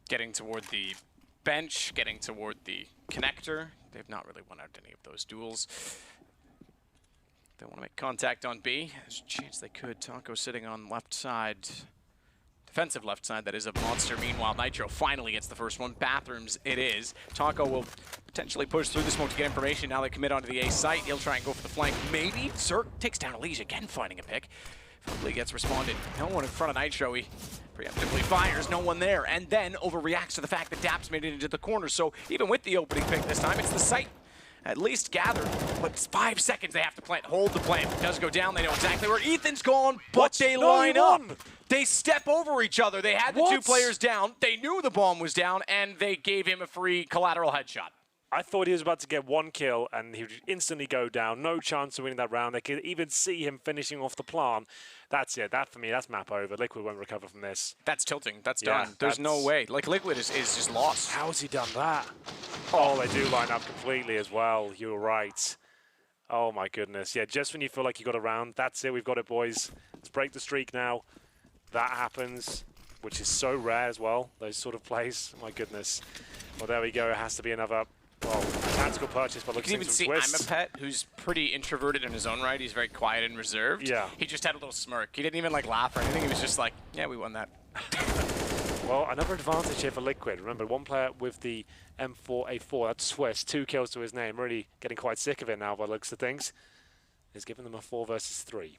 Getting toward the bench, getting toward the connector. They've not really won out any of those duels. They want to make contact on B. There's a chance they could. Taco sitting on left side. Defensive left side, that is a monster. Meanwhile, Nitro finally gets the first one. Bathrooms it is. Taco will potentially push through the smoke to get information. Now they commit onto the A site. He'll try and go for the flank. Maybe. Zerg takes down Elige again, finding a pick. Hopefully gets responded. No one in front of Nitro. He preemptively fires. No one there. And then overreacts to the fact that Daps made it into the corner. So even with the opening pick this time, it's the site at least gathered. But it's 5 seconds they have to plant. Hold the plant. It does go down. They know exactly where Ethan's gone, but they line up. They step over each other. They had the 2 players down. They knew the bomb was down, and they gave him a free collateral headshot. I thought he was about to get 1 kill, and he would instantly go down. No chance of winning that round. They could even see him finishing off the plant. That's it. That, for me, that's map over. Liquid won't recover from this. That's tilting. That's done. There's no way. Like, Liquid is just lost. How has he done that? Oh, they do line up completely as well. You're right. Oh, my goodness. Yeah, just when you feel like you got a round, that's it. We've got it, boys. Let's break the streak now. That happens, which is so rare as well, those sort of plays. My goodness. Well, there we go. It has to be another tactical purchase, but look, you can even see Imapet, who's pretty introverted in his own right. He's very quiet and reserved. Yeah. He just had a little smirk. He didn't even like laugh or anything. He was just like, yeah, we won that. Well, another advantage here for Liquid. Remember, 1 player with the M4A4, that's Swiss, 2 kills to his name. Really getting quite sick of it now by the looks of things. He's given them a 4 versus 3.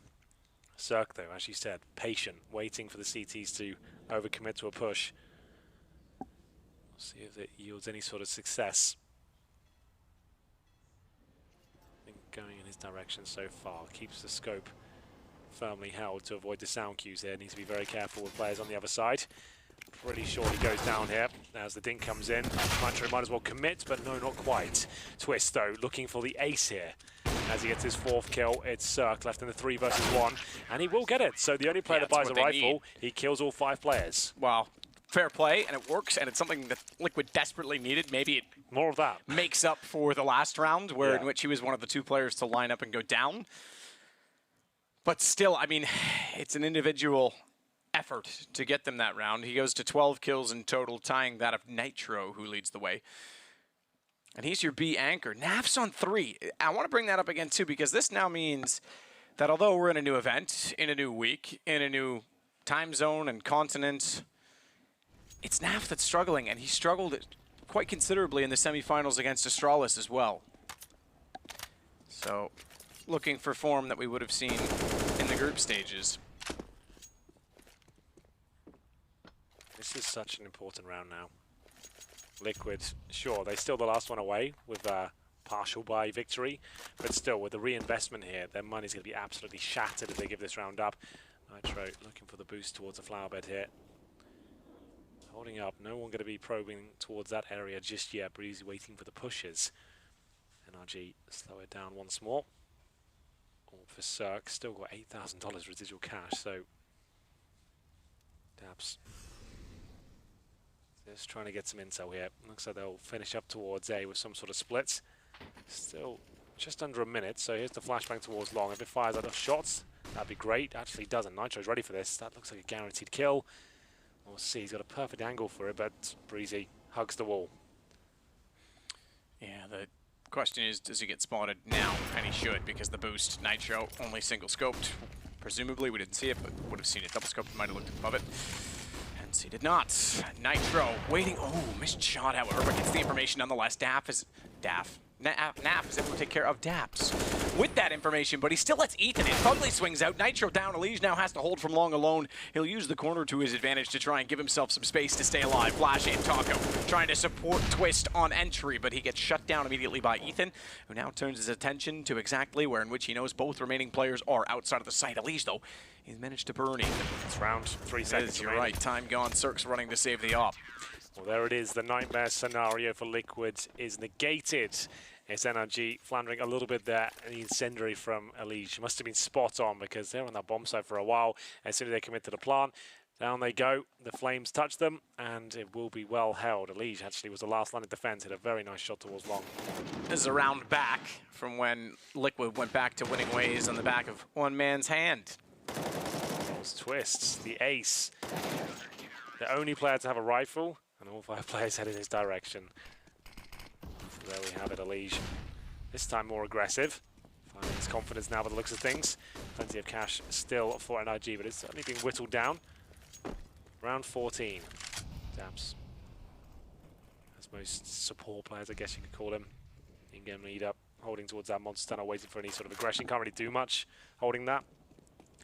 Zerg, though, as you said, patient, waiting for the CTs to overcommit to a push. We'll see if it yields any sort of success. I think going in his direction so far keeps the scope firmly held to avoid the sound cues here. Needs to be very careful with players on the other side. Pretty sure he goes down here as the dink comes in. Nitro might as well commit, but no, not quite. Twist, though, looking for the ace here. As he gets his 4th kill, it's Zerg left in the 3 versus 1, and he will get it. So the only player that buys a rifle, he kills all 5 players. Wow. Fair play, and it works, and it's something that Liquid desperately needed. Maybe it more of that makes up for the last round, where in which he was one of the 2 players to line up and go down. But still, I mean, it's an individual effort to get them that round. He goes to 12 kills in total, tying that of Nitro, who leads the way. And he's your B anchor. Naf's on 3. I want to bring that up again, too, because this now means that although we're in a new event, in a new week, in a new time zone and continent, it's Naf that's struggling, and he struggled quite considerably in the semifinals against Astralis as well. So, looking for form that we would have seen in the the group stages. This is such an important round now. Liquid, sure, they still the last one away with a partial bye victory, but still with the reinvestment here, their money's going to be absolutely shattered if they give this round up. Nitro looking for the boost towards the flower bed here. Holding up, no one going to be probing towards that area just yet. Breezy waiting for the pushes. NRG slow it down once more. All for Cirque, still got $8,000 residual cash, so Dabs just trying to get some intel here. Looks like they'll finish up towards A with some sort of splits. Still just under a minute, so here's the flashbang towards long. If it fires out of shots, that'd be great. Actually doesn't. Nitro's ready for this. That looks like a guaranteed kill. We'll see. He's got a perfect angle for it, but Breezy hugs the wall. Yeah, the question is, does he get spotted now? And he should, because the boost, Nitro, only single scoped. Presumably, we didn't see it, but would have seen it double scoped, might have looked above it. Hence, he did not. Nitro waiting. Oh, missed shot, however, but gets the information nonetheless. Naf is able to take care of Daps with that information, but he still lets Ethan in. Fugly swings out. Nitro down. Elige now has to hold from long alone. He'll use the corner to his advantage to try and give himself some space to stay alive. Flash in. Taco trying to support Twist on entry, but he gets shut down immediately by Ethan, who now turns his attention to exactly where in which he knows both remaining players are outside of the site. Elige, though, he's managed to burn Ethan. It's round 3 seconds. You're right. Time gone. Cirque's running to save the op. Well, there it is. The nightmare scenario for Liquid is negated. It's NRG floundering a little bit there. The incendiary from Elige must have been spot on, because they're on that bomb site for a while. As soon as they commit to the plant, down they go. The flames touch them, and it will be well held. Elige actually was the last line of defense. Hit a very nice shot towards long. This is a round back from when Liquid went back to winning ways on the back of one man's hand. Those twists, the ace. The only player to have a rifle, and all 5 players headed his direction. So there we have it, Elige. This time more aggressive. Finding his confidence now by the looks of things. Plenty of cash still for NRG, but it's certainly being whittled down. Round 14. Dabs. As most support players, I guess you could call him. In-game lead up, holding towards that monster tunnel, waiting for any sort of aggression. Can't really do much holding that.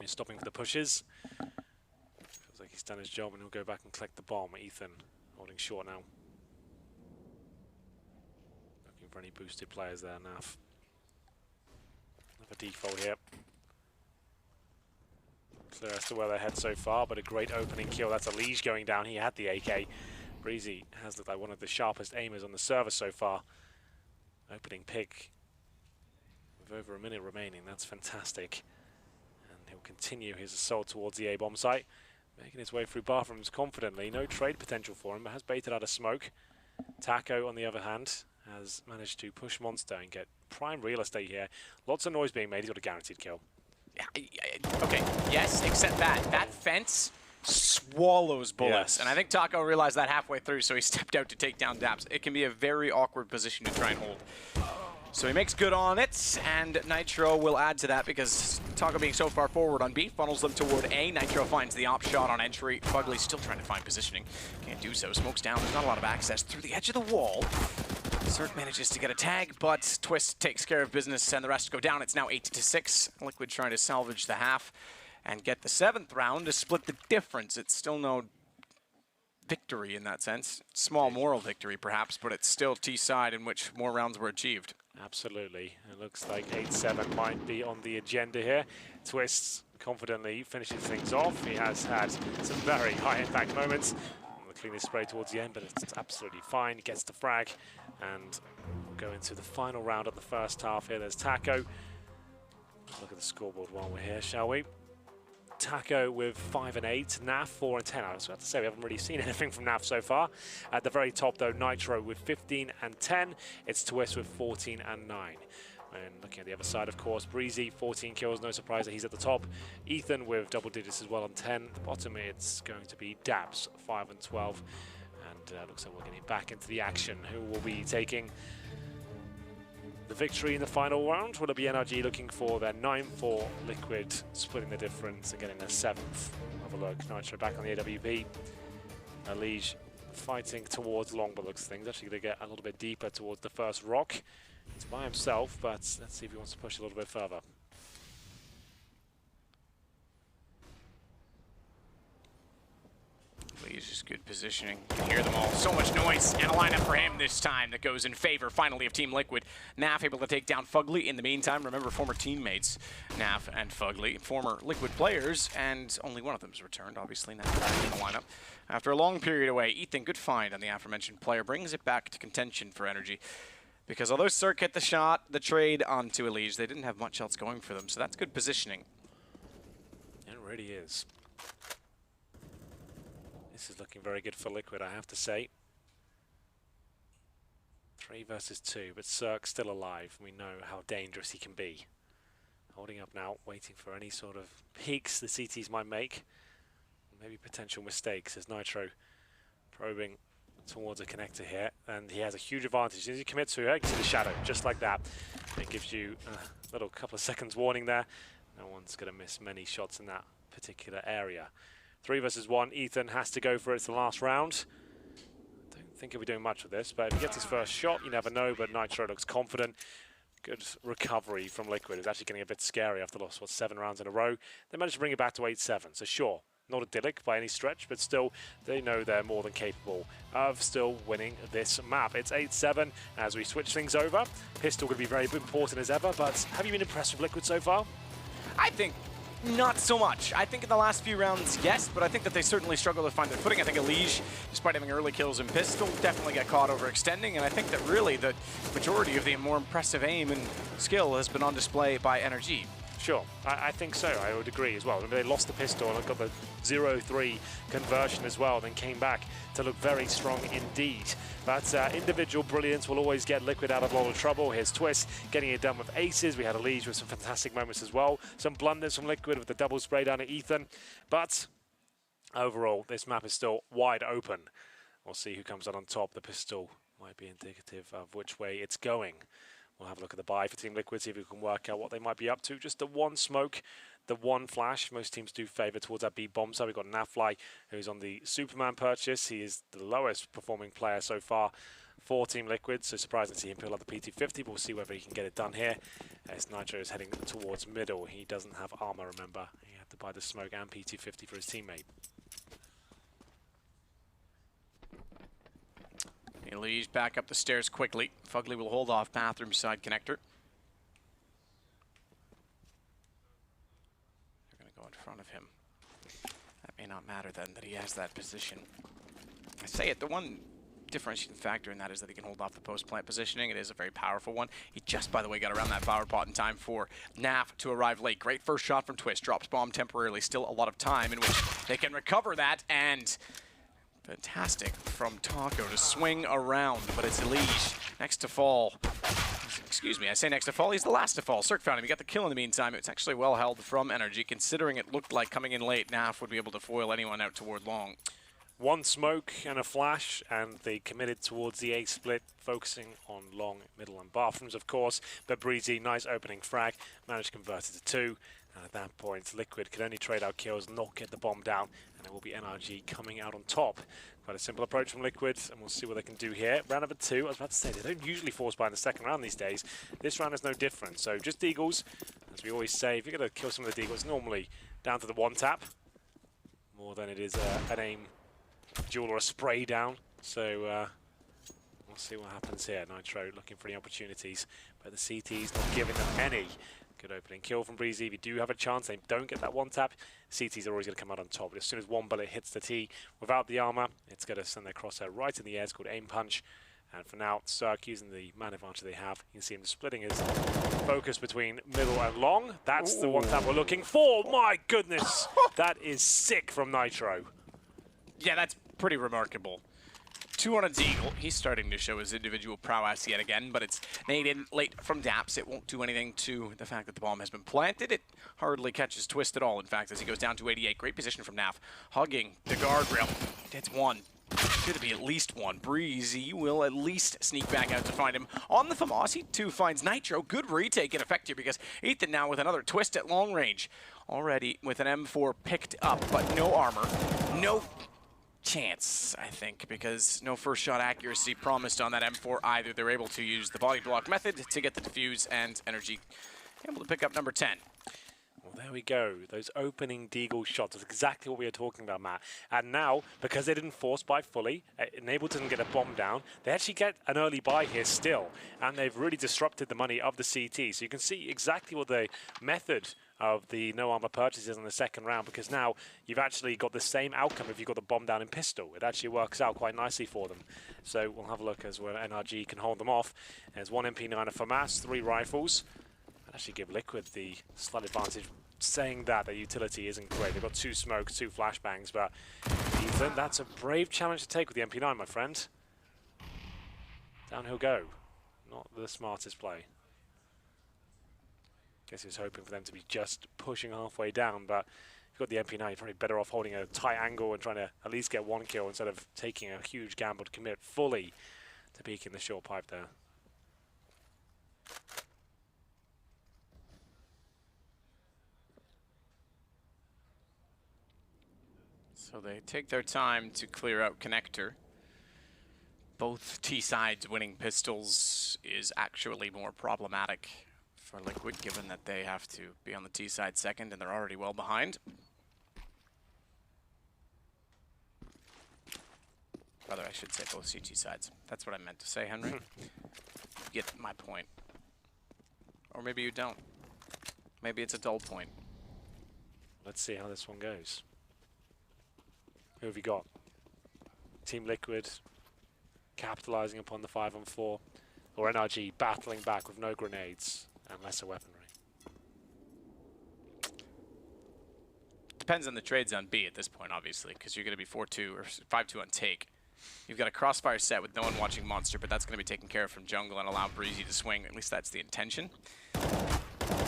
He's stopping for the pushes. Feels like he's done his job, and he'll go back and collect the bomb. Ethan holding short now. Looking for any boosted players there, Naf. Another default here. Clear as to where they're head so far, but a great opening kill. That's Elige going down. He had the AK. Breezy has looked like one of the sharpest aimers on the server so far. Opening pick with over a minute remaining. That's fantastic. And he'll continue his assault towards the A bomb site, making his way through bathrooms confidently. No trade potential for him, but has baited out a smoke. Taco, on the other hand, has managed to push Monster and get prime real estate here. Lots of noise being made. He's got a guaranteed kill. Okay, yes, except that fence swallows bullets. Yes. And I think Taco realized that halfway through, so he stepped out to take down Daps. It can be a very awkward position to try and hold. So he makes good on it, and Nitro will add to that because Taco being so far forward on B funnels them toward A. Nitro finds the op shot on entry. Fugly still trying to find positioning. Can't do so. Smokes down. There's not a lot of access through the edge of the wall. Cirque manages to get a tag, but Twist takes care of business and the rest go down. It's now 8-6. Liquid trying to salvage the half and get the 7th round to split the difference. It's still no victory in that sense. Small moral victory perhaps, but it's still T-side in which more rounds were achieved. Absolutely. It looks like 8-7 might be on the agenda here. Twist confidently finishes things off. He has had some very high-impact moments. The cleanest spray towards the end, but it's absolutely fine. He gets the frag, and we'll go into the final round of the first half here. There's Taco. Look at the scoreboard while we're here, shall we? Taco with 5 and 8, Naf 4 and 10. I was about to say we haven't really seen anything from Naf so far. At the very top though, Nitro with 15 and 10. It's Twist with 14 and 9. And looking at the other side, of course, Breezy 14 kills. No surprise that he's at the top. Ethan with double digits as well on 10. At the bottom, it's going to be Dabs 5 and 12. And looks like we're getting back into the action. Who will be taking the victory in the final round? Will it be NRG looking for their 9-4, Liquid splitting the difference and getting their 7th? Have a look. Nitro back on the AWP. Elige fighting towards long, but looks things actually going to get a little bit deeper towards the first rock. It's by himself, but let's see if he wants to push a little bit further. Please, just good positioning. You can hear them all. So much noise, and a lineup for him this time that goes in favor, finally, of Team Liquid. Naf able to take down Fugly in the meantime. Remember, former teammates, Naf and Fugly, former Liquid players, and only one of them's returned, obviously, Naf back in the lineup. After a long period away, Ethan, good find on the aforementioned player, brings it back to contention for NRG. Because although Cirque hit the shot, the trade onto Elige, they didn't have much else going for them, so that's good positioning. It really is. This is looking very good for Liquid, I have to say. 3 versus 2, but Cirque still alive. We know how dangerous he can be. Holding up now, waiting for any sort of peaks the CTs might make. Maybe potential mistakes as Nitro probing towards a connector here. And he has a huge advantage. As soon as he commits to it, you can see the shadow, just like that. It gives you a little couple of seconds warning there. No one's going to miss many shots in that particular area. 3 versus 1, Ethan has to go for it. It's the last round. Don't think he'll be doing much with this, but if he gets his first shot, you never know, but Nitro looks confident. Good recovery from Liquid. It's actually getting a bit scary after lost, 7 rounds in a row. They managed to bring it back to 8-7, so sure, not idyllic by any stretch, but still, they know they're more than capable of still winning this map. It's 8-7 as we switch things over. Pistol going to be very important as ever, but have you been impressed with Liquid so far? I think not so much. I think in the last few rounds, yes, but I think that they certainly struggle to find their footing. I think Elige, despite having early kills in Pistol, definitely got caught overextending, and I think that really the majority of the more impressive aim and skill has been on display by NRG. Sure, I think so. I would agree as well. Remember, they lost the pistol and got the 0-3 conversion as well, then came back to look very strong indeed. But individual brilliance will always get Liquid out of a lot of trouble. Here's Twist getting it done with aces. We had Elige with some fantastic moments as well. Some blunders from Liquid with the double spray down at Ethan. But overall, this map is still wide open. We'll see who comes out on top. The pistol might be indicative of which way it's going. We'll have a look at the buy for Team Liquid, see if we can work out what they might be up to. Just the one smoke, the one flash. Most teams do favour towards that B-bomb side. We've got Nafly, who's on the Superman purchase. He is the lowest performing player so far for Team Liquid, so surprising to see him pull out the PT50, but we'll see whether he can get it done here. As Nitro is heading towards middle. He doesn't have armor, remember. He had to buy the smoke and PT50 for his teammate. Elige back up the stairs quickly. Fugly will hold off bathroom side connector. They're going to go in front of him. That may not matter then that he has that position. I say it, the one differentiating factor in that is that he can hold off the post-plant positioning. It is a very powerful one. He just, by the way, got around that flower pot in time for Naf to arrive late. Great first shot from Twist. Drops bomb temporarily. Still a lot of time in which they can recover that, and fantastic from Taco to swing around, but it's Elige next to fall. Excuse me, I say next to fall. He's the last to fall. Cirque found him. He got the kill in the meantime. It's actually well held from NRG, considering it looked like coming in late, Naf would be able to foil anyone out toward long. One smoke and a flash, and they committed towards the A split, focusing on long, middle, and bathrooms, of course. But Breezy, nice opening frag, managed to convert it to 2. And at that point, Liquid could only trade out kills, not get the bomb down, and it will be NRG coming out on top. Quite a simple approach from Liquid, and we'll see what they can do here. Round number 2, I was about to say, they don't usually force buy in the second round these days. This round is no different. So just Deagles, as we always say, if you're going to kill some of the Deagles, normally down to the one tap, more than it is an aim duel or a spray down. So we'll see what happens here. Nitro looking for any opportunities, but the CT's not giving them any. Good opening kill from Breezy. If you do have a chance, they don't get that one tap, CT's are always going to come out on top. But as soon as one bullet hits the T without the armor, it's going to send their crosshair right in the air. It's called aim punch. And for now, Cirque using the man advantage they have. You can see him splitting his focus between middle and long. That's the one tap we're looking for. My goodness, that is sick from Nitro. Yeah, that's pretty remarkable. 2 on a Deagle. He's starting to show his individual prowess yet again, but it's nade in late from Daps. It won't do anything to the fact that the bomb has been planted. It hardly catches Twist at all, in fact, as he goes down to 88. Great position from Naf. Hugging the guardrail. It's 1. Should be at least 1. Breezy will at least sneak back out to find him. On the FAMAS, he too finds Nitro. Good retake in effect here because Ethan now with another Twist at long range. Already with an M4 picked up, but no armor. No chance, I think, because no first shot accuracy promised on that M4 either. They're able to use the body block method to get the defuse, and NRG able to pick up number 10. Well, there we go. Those opening Deagle shots is exactly what we were talking about, Matt. And now, because they didn't force buy fully, Enable doesn't get a bomb down, they actually get an early buy here still. And they've really disrupted the money of the CT. So you can see exactly what the method of the no armor purchases in the second round, because now you've actually got the same outcome if you've got the bomb down in pistol. It actually works out quite nicely for them. So we'll have a look as well. NRG can hold them off. There's one MP9 for Mass, 3 rifles. Actually give Liquid the slight advantage. Saying that their utility isn't great. They've got 2 smokes, 2 flashbangs, but Ethan, that's a brave challenge to take with the MP9, my friend. Down he'll go. Not the smartest play. Guess he was hoping for them to be just pushing halfway down, but if you've got the MP9, you're probably better off holding a tight angle and trying to at least get 1 kill instead of taking a huge gamble to commit fully to peeking the short pipe there. So they take their time to clear out connector. Both T sides winning pistols is actually more problematic for Liquid, given that they have to be on the T side second and they're already well behind. Rather, I should say both CT sides. That's what I meant to say, Henry. You get my point. Or maybe you don't. Maybe it's a dull point. Let's see how this one goes. Who have you got? Team Liquid capitalizing upon the 5-on-4, or NRG battling back with no grenades and lesser weaponry. Depends on the trades on B at this point, obviously, because you're going to be 4-2 or 5-2 on take. You've got a crossfire set with no one watching Monster, but that's going to be taken care of from jungle and allow Breezy to swing. At least that's the intention.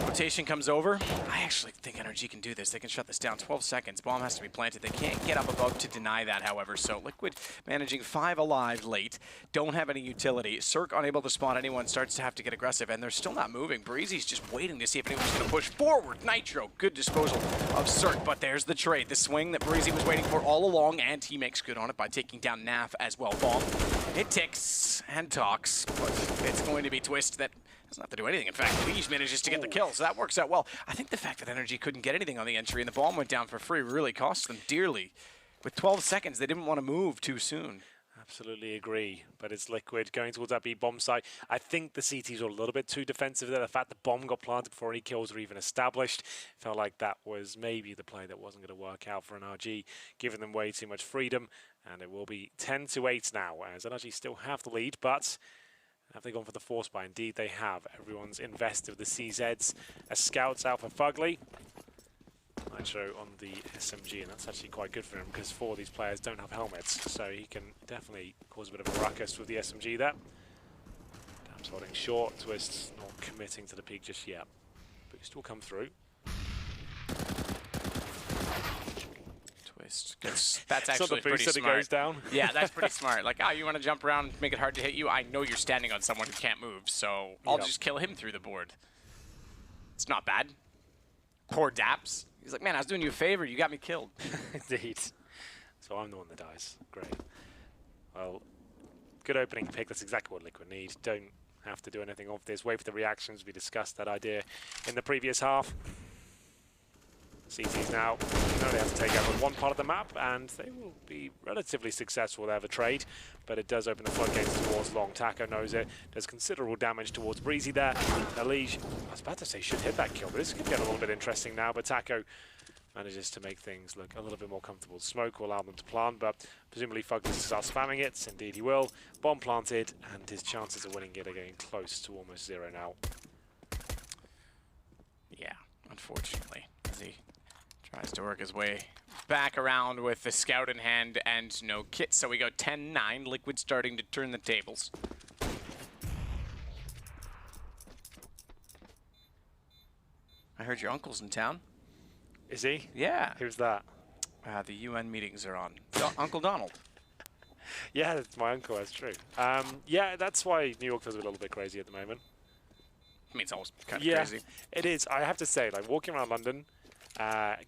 Rotation comes over. I actually think NRG can do this. They can shut this down. 12 seconds. Bomb has to be planted. They can't get up above to deny that, however. So Liquid managing 5 alive late. Don't have any utility. Cirque unable to spot anyone. Starts to have to get aggressive, and they're still not moving. Breezy's just waiting to see if anyone's going to push forward. Nitro, good disposal of Cirque, but there's the trade. The swing that Breezy was waiting for all along, and he makes good on it by taking down Naf as well. Bomb. It ticks and talks, but it's going to be Twist that doesn't have to do anything. In fact, Liege manages to get the kill, so that works out well. I think the fact that NRG couldn't get anything on the entry and the bomb went down for free really cost them dearly. With 12 seconds, they didn't want to move too soon. Absolutely agree, but it's Liquid going towards that B bomb site. I think the CTs were a little bit too defensive there. The fact the bomb got planted before any kills were even established felt like that was maybe the play that wasn't going to work out for NRG, giving them way too much freedom, and it will be 10-8 now, as NRG still have the lead, but have they gone for the force buy? Indeed they have. Everyone's invested with the CZs as scouts out for Fugly. Nitro on the SMG, and that's actually quite good for him because 4 of these players don't have helmets, so he can definitely cause a bit of a ruckus with the SMG there. Dam's holding short. Twist not committing to the peak just yet. Boost will come through. Twist. That's actually the pretty boost smart. It goes down. Yeah, that's pretty smart. Like, you want to jump around and make it hard to hit you? I know you're standing on someone who can't move, so I'll just kill him through the board. It's not bad. Poor Daps. He's like, man, I was doing you a favor. You got me killed. Indeed. So I'm the one that dies. Great. Well, good opening pick. That's exactly what Liquid need. Don't have to do anything off this. Wait for the reactions. We discussed that idea in the previous half. CTs now, they have to take over one part of the map, and they will be relatively successful. They have a trade, but it does open the floodgates towards long. Taco knows it. Does considerable damage towards Breezy there. Elige, I was about to say, should hit that kill, but this could get a little bit interesting now, but Taco manages to make things look a little bit more comfortable. Smoke will allow them to plant, but presumably Fugly will start spamming it. Indeed he will. Bomb planted, and his chances of winning it are getting close to almost 0 now. Yeah, unfortunately, as he tries to work his way back around with the scout in hand and no kit. So we go 10-9. Liquid starting to turn the tables. I heard your uncle's in town. Is he? Yeah. Who's that? The UN meetings are on. Uncle Donald. Yeah, that's my uncle, that's true. Yeah, that's why New York feels a little bit crazy at the moment. I mean, it's always kind of crazy. It is. I have to say, like, walking around London,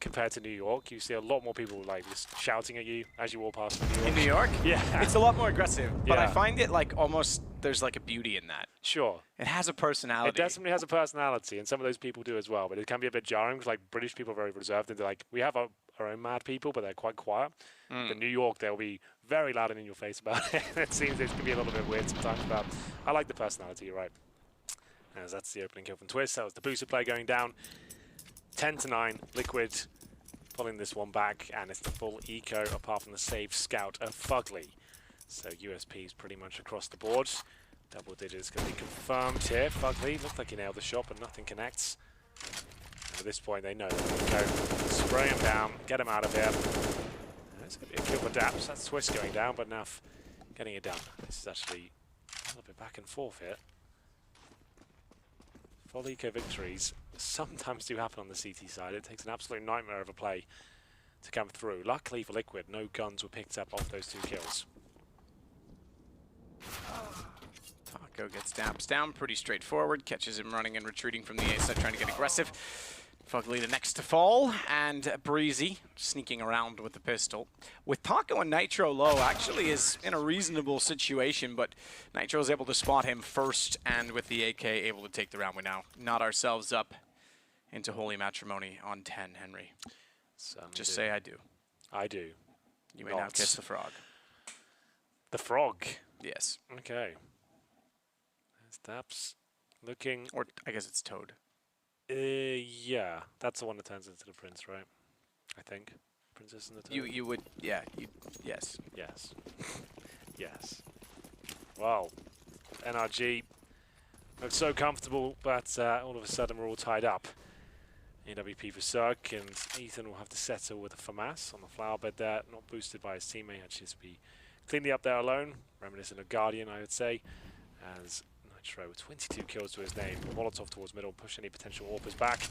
compared to New York. You see a lot more people like just shouting at you as you walk past New York. In New York? Yeah. It's a lot more aggressive, but I Yeah. find it like almost there's like a beauty in that. Sure. It has a personality. It definitely has a personality, and some of those people do as well. But it can be a bit jarring because, like, British people are very reserved, and they're like, we have our own mad people, but they're quite quiet. But New York, they'll be very loud and in your face about it. It seems it can be a little bit weird sometimes, but I like the personality. You're right. As that's the opening kill from Twist. That was the booster play going down. 10-9, Liquid pulling this one back, and it's the full eco apart from the save scout of Fugly. So USP is pretty much across the board. Double digits going to be confirmed here. Fugly looked like he nailed the shot, but nothing connects. And at this point, they know they're going to go spray him down, get him out of here. It's going to be a kill for Daps. That's Twist going down, but Naf getting it down. This is actually a little bit back and forth here. Full eco victories sometimes do happen on the CT side. It takes an absolute nightmare of a play to come through. Luckily for Liquid, no guns were picked up off those 2 kills. Taco gets Daps down, pretty straightforward. Catches him running and retreating from the A side, trying to get aggressive. Fugly the next to fall, and Breezy sneaking around with the pistol. With Taco and Nitro low, actually is in a reasonable situation, but Nitro is able to spot him first, and with the AK able to take the round. We now knot ourselves up into holy matrimony on 10, Henry. Just say I do. I do. You may now kiss the frog. The frog? Yes. Okay. There's Daps looking... Or I guess it's Toad. Yeah, that's the one that turns into the prince, right? I think. Princess and the Toad. You would, yeah, yes. Yes. Yes. Wow. NRG looks so comfortable, but all of a sudden we're all tied up. AWP for Cirque, and Ethan will have to settle with a FAMAS on the flower bed there, not boosted by his teammate, actually to be cleanly up there alone, reminiscent of Guardian, I would say, as Nitro with 22 kills to his name. Molotov towards middle, push any potential AWPers back.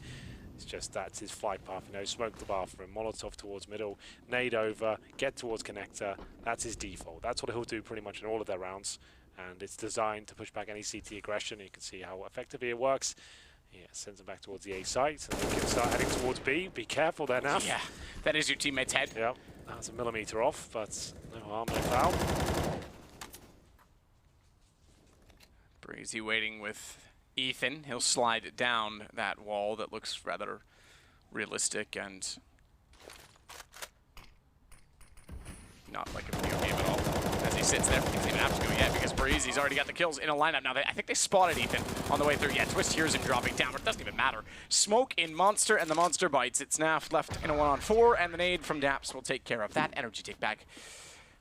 It's just that's his flight path, you know, smoke the bathroom, Molotov towards middle, nade over, get towards connector. That's his default. That's what he'll do pretty much in all of their rounds, and it's designed to push back any CT aggression. You can see how effectively it works. Yeah, sends him back towards the A site, and they can start heading towards B. Be careful there now. Yeah, that is your teammate's head. Yep, that's a millimeter off, but no harm, no foul. Breezy waiting with Ethan. He'll slide down that wall that looks rather realistic and not like a video game at all. As he sits there, he doesn't even have to go yet because Breezy's already got the kills in a lineup. Now, I think they spotted Ethan on the way through. Yeah, Twist hears him dropping down, but it doesn't even matter. Smoke in Monster, and the Monster bites. It's Naf left in a 1-on-4, and the nade from Daps will take care of that. NRG take back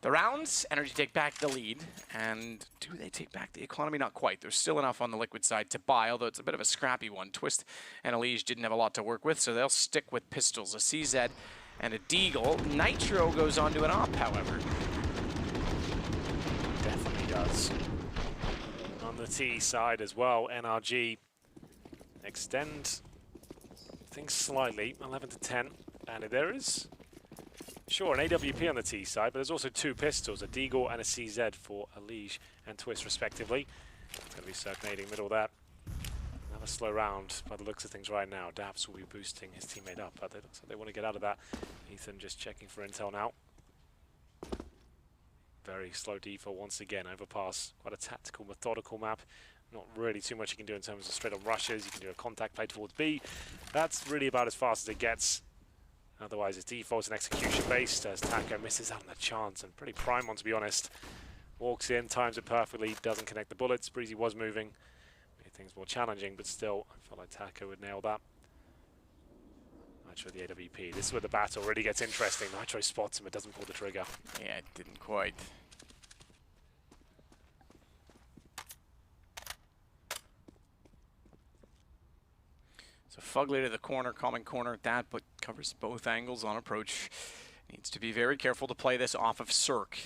the rounds. NRG take back the lead. And do they take back the economy? Not quite. There's still enough on the Liquid side to buy, although it's a bit of a scrappy one. Twist and Elige didn't have a lot to work with, so they'll stick with pistols. A CZ and a Deagle. Nitro goes on to an AWP, however. Definitely does. On the T side as well, NRG extend things slightly, 11-10. And there is, sure, an AWP on the T side, but there's also 2 pistols, a Deagle and a CZ for Elige and Twist, respectively. It's going to be circulating middle of that. Another slow round by the looks of things right now. Daps will be boosting his teammate up, but it looks like they want to get out of that. Ethan just checking for intel now. Very slow default once again. Overpass, quite a tactical, methodical map. Not really too much you can do in terms of straight-up rushes. You can do a contact play towards B. That's really about as fast as it gets. Otherwise, it's default and execution-based as Taco misses out on the chance, and pretty prime one, to be honest. Walks in, times it perfectly, doesn't connect the bullets. Breezy was moving. Made things more challenging, but still, I felt like Taco would nail that. Nitro the AWP. This is where the battle really gets interesting. Nitro spots him, but doesn't pull the trigger. Yeah, it didn't quite. So Fugly to the corner, common corner at that, but covers both angles on approach. Needs to be very careful to play this off of Cirque.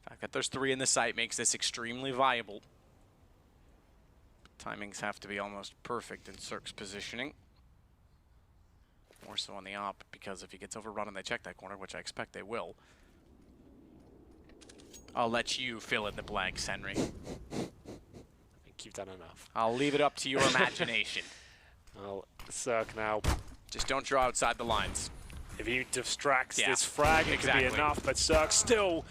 The fact that there's 3 in the site makes this extremely viable. Timings have to be almost perfect in Cirque's positioning. More so on the op, because if he gets overrun and they check that corner, which I expect they will, I'll let you fill in the blanks, Henry. I think you've done enough. I'll leave it up to your imagination. Well, Cirque now Just don't draw outside the lines. If he distracts Yeah, this frag, it exactly. could be enough, but Cirque still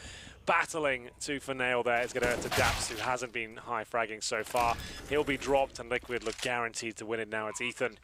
battling tooth and nail there. It's going to hurt to Daps, who hasn't been high fragging so far. He'll be dropped, and Liquid look guaranteed to win it now. It's Ethan,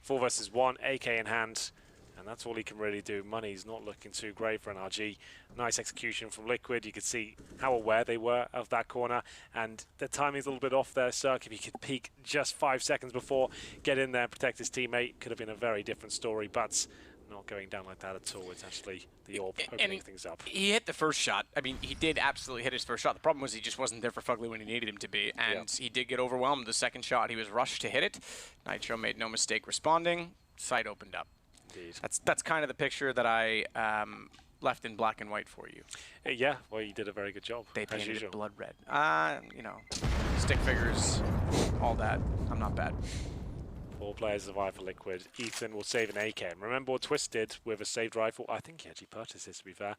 4 versus 1, AK in hand, and that's all he can really do. Money's not looking too great for NRG. Nice execution from Liquid. You could see how aware they were of that corner, and the timing's a little bit off there. Cirque, if he could peek just 5 seconds before, get in there, protect his teammate, could have been a very different story, but not going down like that at all. It's actually the orb opening things up. He hit the first shot. I mean, he did absolutely hit his first shot. The problem was he just wasn't there for Fugly when he needed him to be, and he did get overwhelmed. The second shot, he was rushed to hit it. Nitro made no mistake responding. Sight opened up. Indeed. That's kind of the picture that I left in black and white for you. Yeah, well, you did a very good job. They as painted usual. it blood red. You know, stick figures, all that. I'm not bad. 4 players survive for Liquid. Ethan will save an AK. Remember, Twisted with a saved rifle. I think he actually purchased this, to be fair.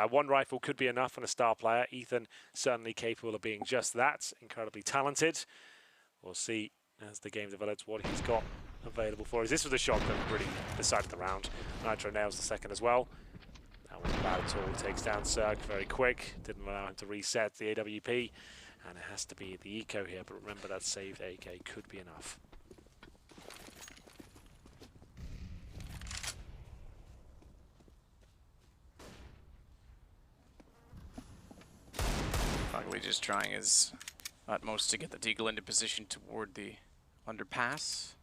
1 rifle could be enough on a star player. Ethan certainly capable of being just that. Incredibly talented. We'll see as the game develops what he's got available for us. This was a shot that really decided the round. Nitro nails the second as well. That wasn't bad at all. Takes down Cirque very quick. Didn't allow him to reset the AWP. And it has to be the eco here. But remember, that saved AK could be enough. Fugly just trying his utmost to get the Deagle into position toward the underpass.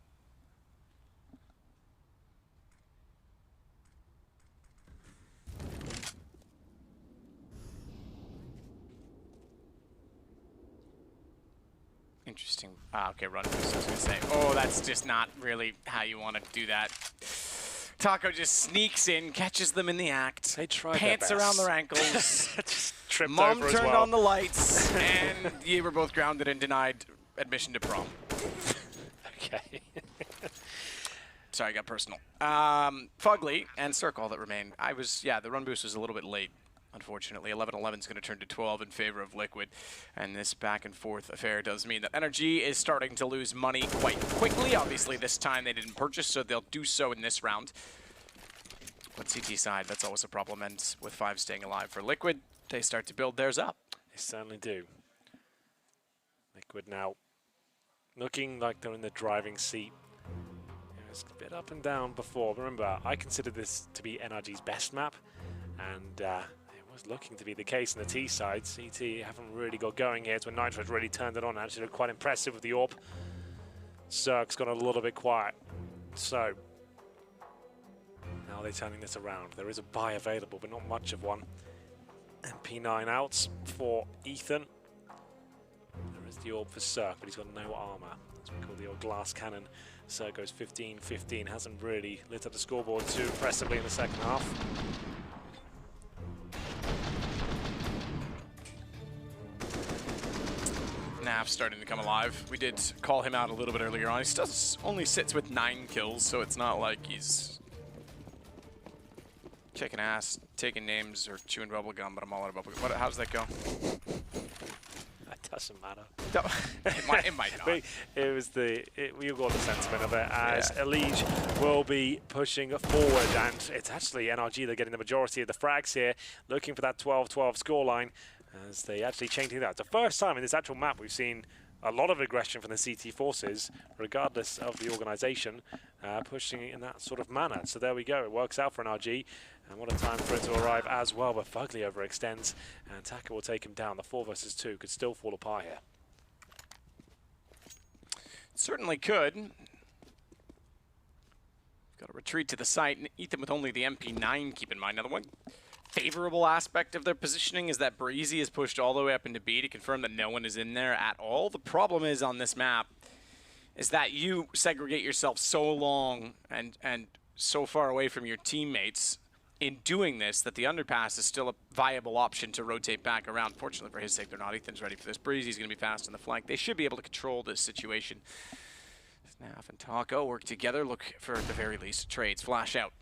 Interesting. Okay, run. I was going to say, oh, that's just not really how you want to do that. Taco just sneaks in, catches them in the act. They tried pants their best. around their ankles. Just tripped Mom over as turned well. on the lights, and you were both grounded and denied admission to prom. Okay. Sorry, I got personal. Fugly and Cirque, all that remain. The run boost was a little bit late, unfortunately. 11-11 is going to turn to 12 in favor of Liquid, and this back and forth affair does mean that NRG is starting to lose money quite quickly. Obviously, this time they didn't purchase, so they'll do so in this round. But CT side, that's always a problem, and with 5 staying alive for Liquid, they start to build theirs up. They certainly do. Liquid now looking like they're in the driving seat. It was a bit up and down before. Remember, I consider this to be NRG's best map, and it was looking to be the case in the T side. CT haven't really got going here. It's when Nitro's really turned it on. Actually looked quite impressive with the AWP. Cirque's gone a little bit quiet. So, now they're turning this around. There is a buy available, but not much of one. And P9 out for Ethan. There is the AWP for Cirque, but he's got no armor. That's what we call the old glass cannon. Cirque goes 15-15. Hasn't really lit up the scoreboard too impressively in the second half. Nav starting to come alive. We did call him out a little bit earlier on. He still only sits with 9 kills, so it's not like he's kicking ass, taking names, or chewing bubblegum, but I'm all out of bubblegum. How does that go? That doesn't matter. It might not. It was we got the sentiment of it as Elige will be pushing forward, and it's actually NRG. They're getting the majority of the frags here, looking for that 12-12 scoreline as they actually change things out. It's the first time in this actual map we've seen a lot of aggression from the CT forces, regardless of the organization, pushing it in that sort of manner. So there we go. It works out for NRG. And what a time for it to arrive as well, but Fugly overextends, and Taka will take him down. The 4 versus 2 could still fall apart here. Certainly could. Got to retreat to the site. And Ethan with only the MP9, keep in mind. Now, the one favorable aspect of their positioning is that Breezy is pushed all the way up into B to confirm that no one is in there at all. The problem is on this map is that you segregate yourself so long and so far away from your teammates in doing this that the underpass is still a viable option to rotate back around. Fortunately for his sake, they're not. Ethan's ready for this. Breezy's going to be fast on the flank. They should be able to control this situation. Snaf and Taco work together. Look for, at the very least, trades. Flash out.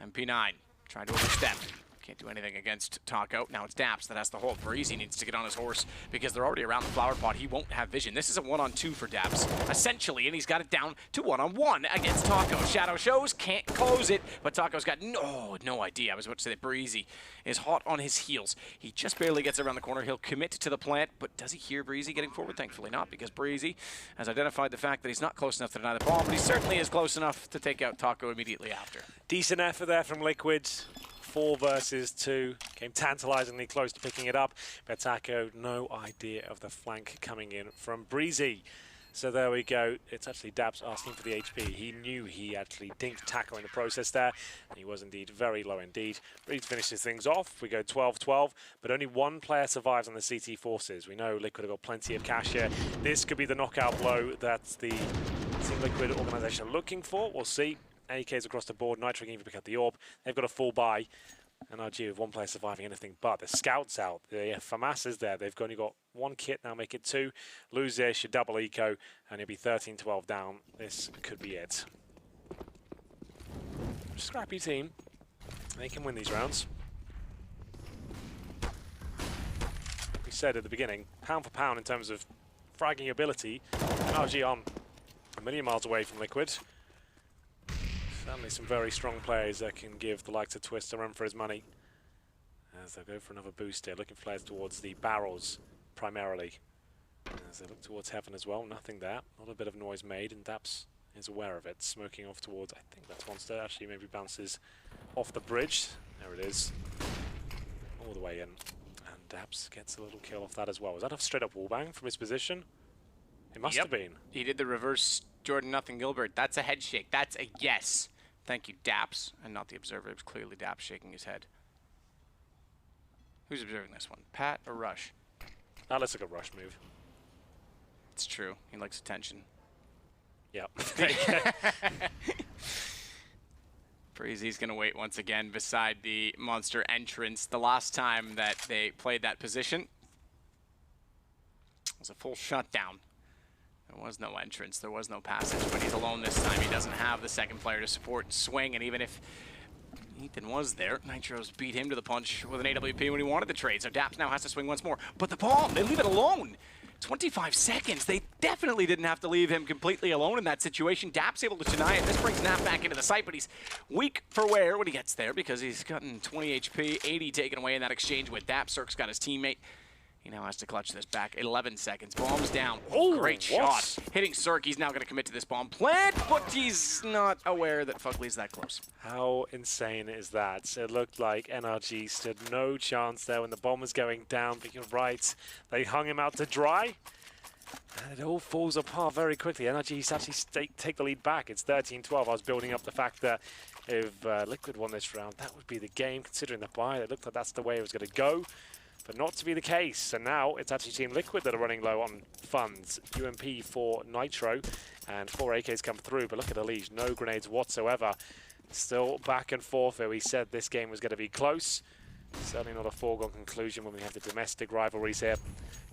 MP9 trying to overstep. Can't do anything against Taco. Now it's Daps that has to hold. Breezy needs to get on his horse because they're already around the flower pot. He won't have vision. This is a 1-on-2 for Daps, essentially, and he's got it down to 1-on-1 against Taco. Shadow shows, can't close it, but Taco's got no idea. I was about to say that Breezy is hot on his heels. He just barely gets around the corner. He'll commit to the plant, but does he hear Breezy getting forward? Thankfully not, because Breezy has identified the fact that he's not close enough to deny the bomb, but he certainly is close enough to take out Taco immediately after. Decent effort there from Liquid. 4 versus 2. Came tantalizingly close to picking it up, but Taco, no idea of the flank coming in from Breezy. So there we go. It's actually Daps asking for the HP. He knew he actually dinked Taco in the process there. And he was indeed very low indeed. Breezy finishes things off. We go 12-12, but only one player survives on the CT forces. We know Liquid have got plenty of cash here. This could be the knockout blow that the Team Liquid organization are looking for. We'll see. AKs across the board. Nitro can even pick up the orb. They've got a full buy. NRG with one player surviving anything but. The scouts out. The FAMAS is there. They've only got 1 kit now, make it 2. Lose this, you double eco, and you'll be 13-12 down. This could be it. Scrappy team. They can win these rounds. We said at the beginning, pound for pound in terms of fragging ability, NRG on a million miles away from Liquid. Certainly some very strong players that can give the likes of Twist a run for his money. As they go for another boost here, looking for players towards the barrels primarily. As they look towards heaven as well, nothing there. Not a bit of noise made, and Daps is aware of it. Smoking off towards, I think that's Monster, actually maybe bounces off the bridge. There it is. All the way in. And Daps gets a little kill off that as well. Was that a straight up wallbang from his position? It must have been. He did the reverse Jordan Nothing Gilbert. That's a head shake. That's a yes. Thank you, Daps, and not the observer. It was clearly Daps shaking his head. Who's observing this one? Pat or Rush? That looks like a Rush move. It's true. He likes attention. Yep. Breezy's going to wait once again beside the monster entrance. The last time that they played that position was a full shutdown. There was no entrance, there was no passage, but he's alone this time. He doesn't have the second player to support and swing, and even if Ethan was there, Nitro's beat him to the punch with an AWP when he wanted the trade, so Daps now has to swing once more. But the bomb, they leave it alone. 25 seconds. They definitely didn't have to leave him completely alone in that situation. Daps able to deny it. This brings Nap back into the site, but he's weak for wear when he gets there because he's gotten 20 HP, 80 taken away in that exchange with Daps. Cirque's got his teammate. He now has to clutch this back. 11 seconds. Bomb's down. Oh, great shot. Hitting Cirque. He's now going to commit to this bomb plant, but he's not aware that Fugly's that close. How insane is that? It looked like NRG stood no chance there when the bomb was going down, but you're right. They hung him out to dry, and it all falls apart very quickly. NRG actually take the lead back. It's 13-12. I was building up the fact that if Liquid won this round, that would be the game, considering the buy. It looked like that's the way it was going to go. But not to be the case, and now it's actually Team Liquid that are running low on funds. UMP for Nitro, and 4 AKs come through, but look at Elige, no grenades whatsoever. Still back and forth where we said this game was going to be close. Certainly not a foregone conclusion when we have the domestic rivalries here.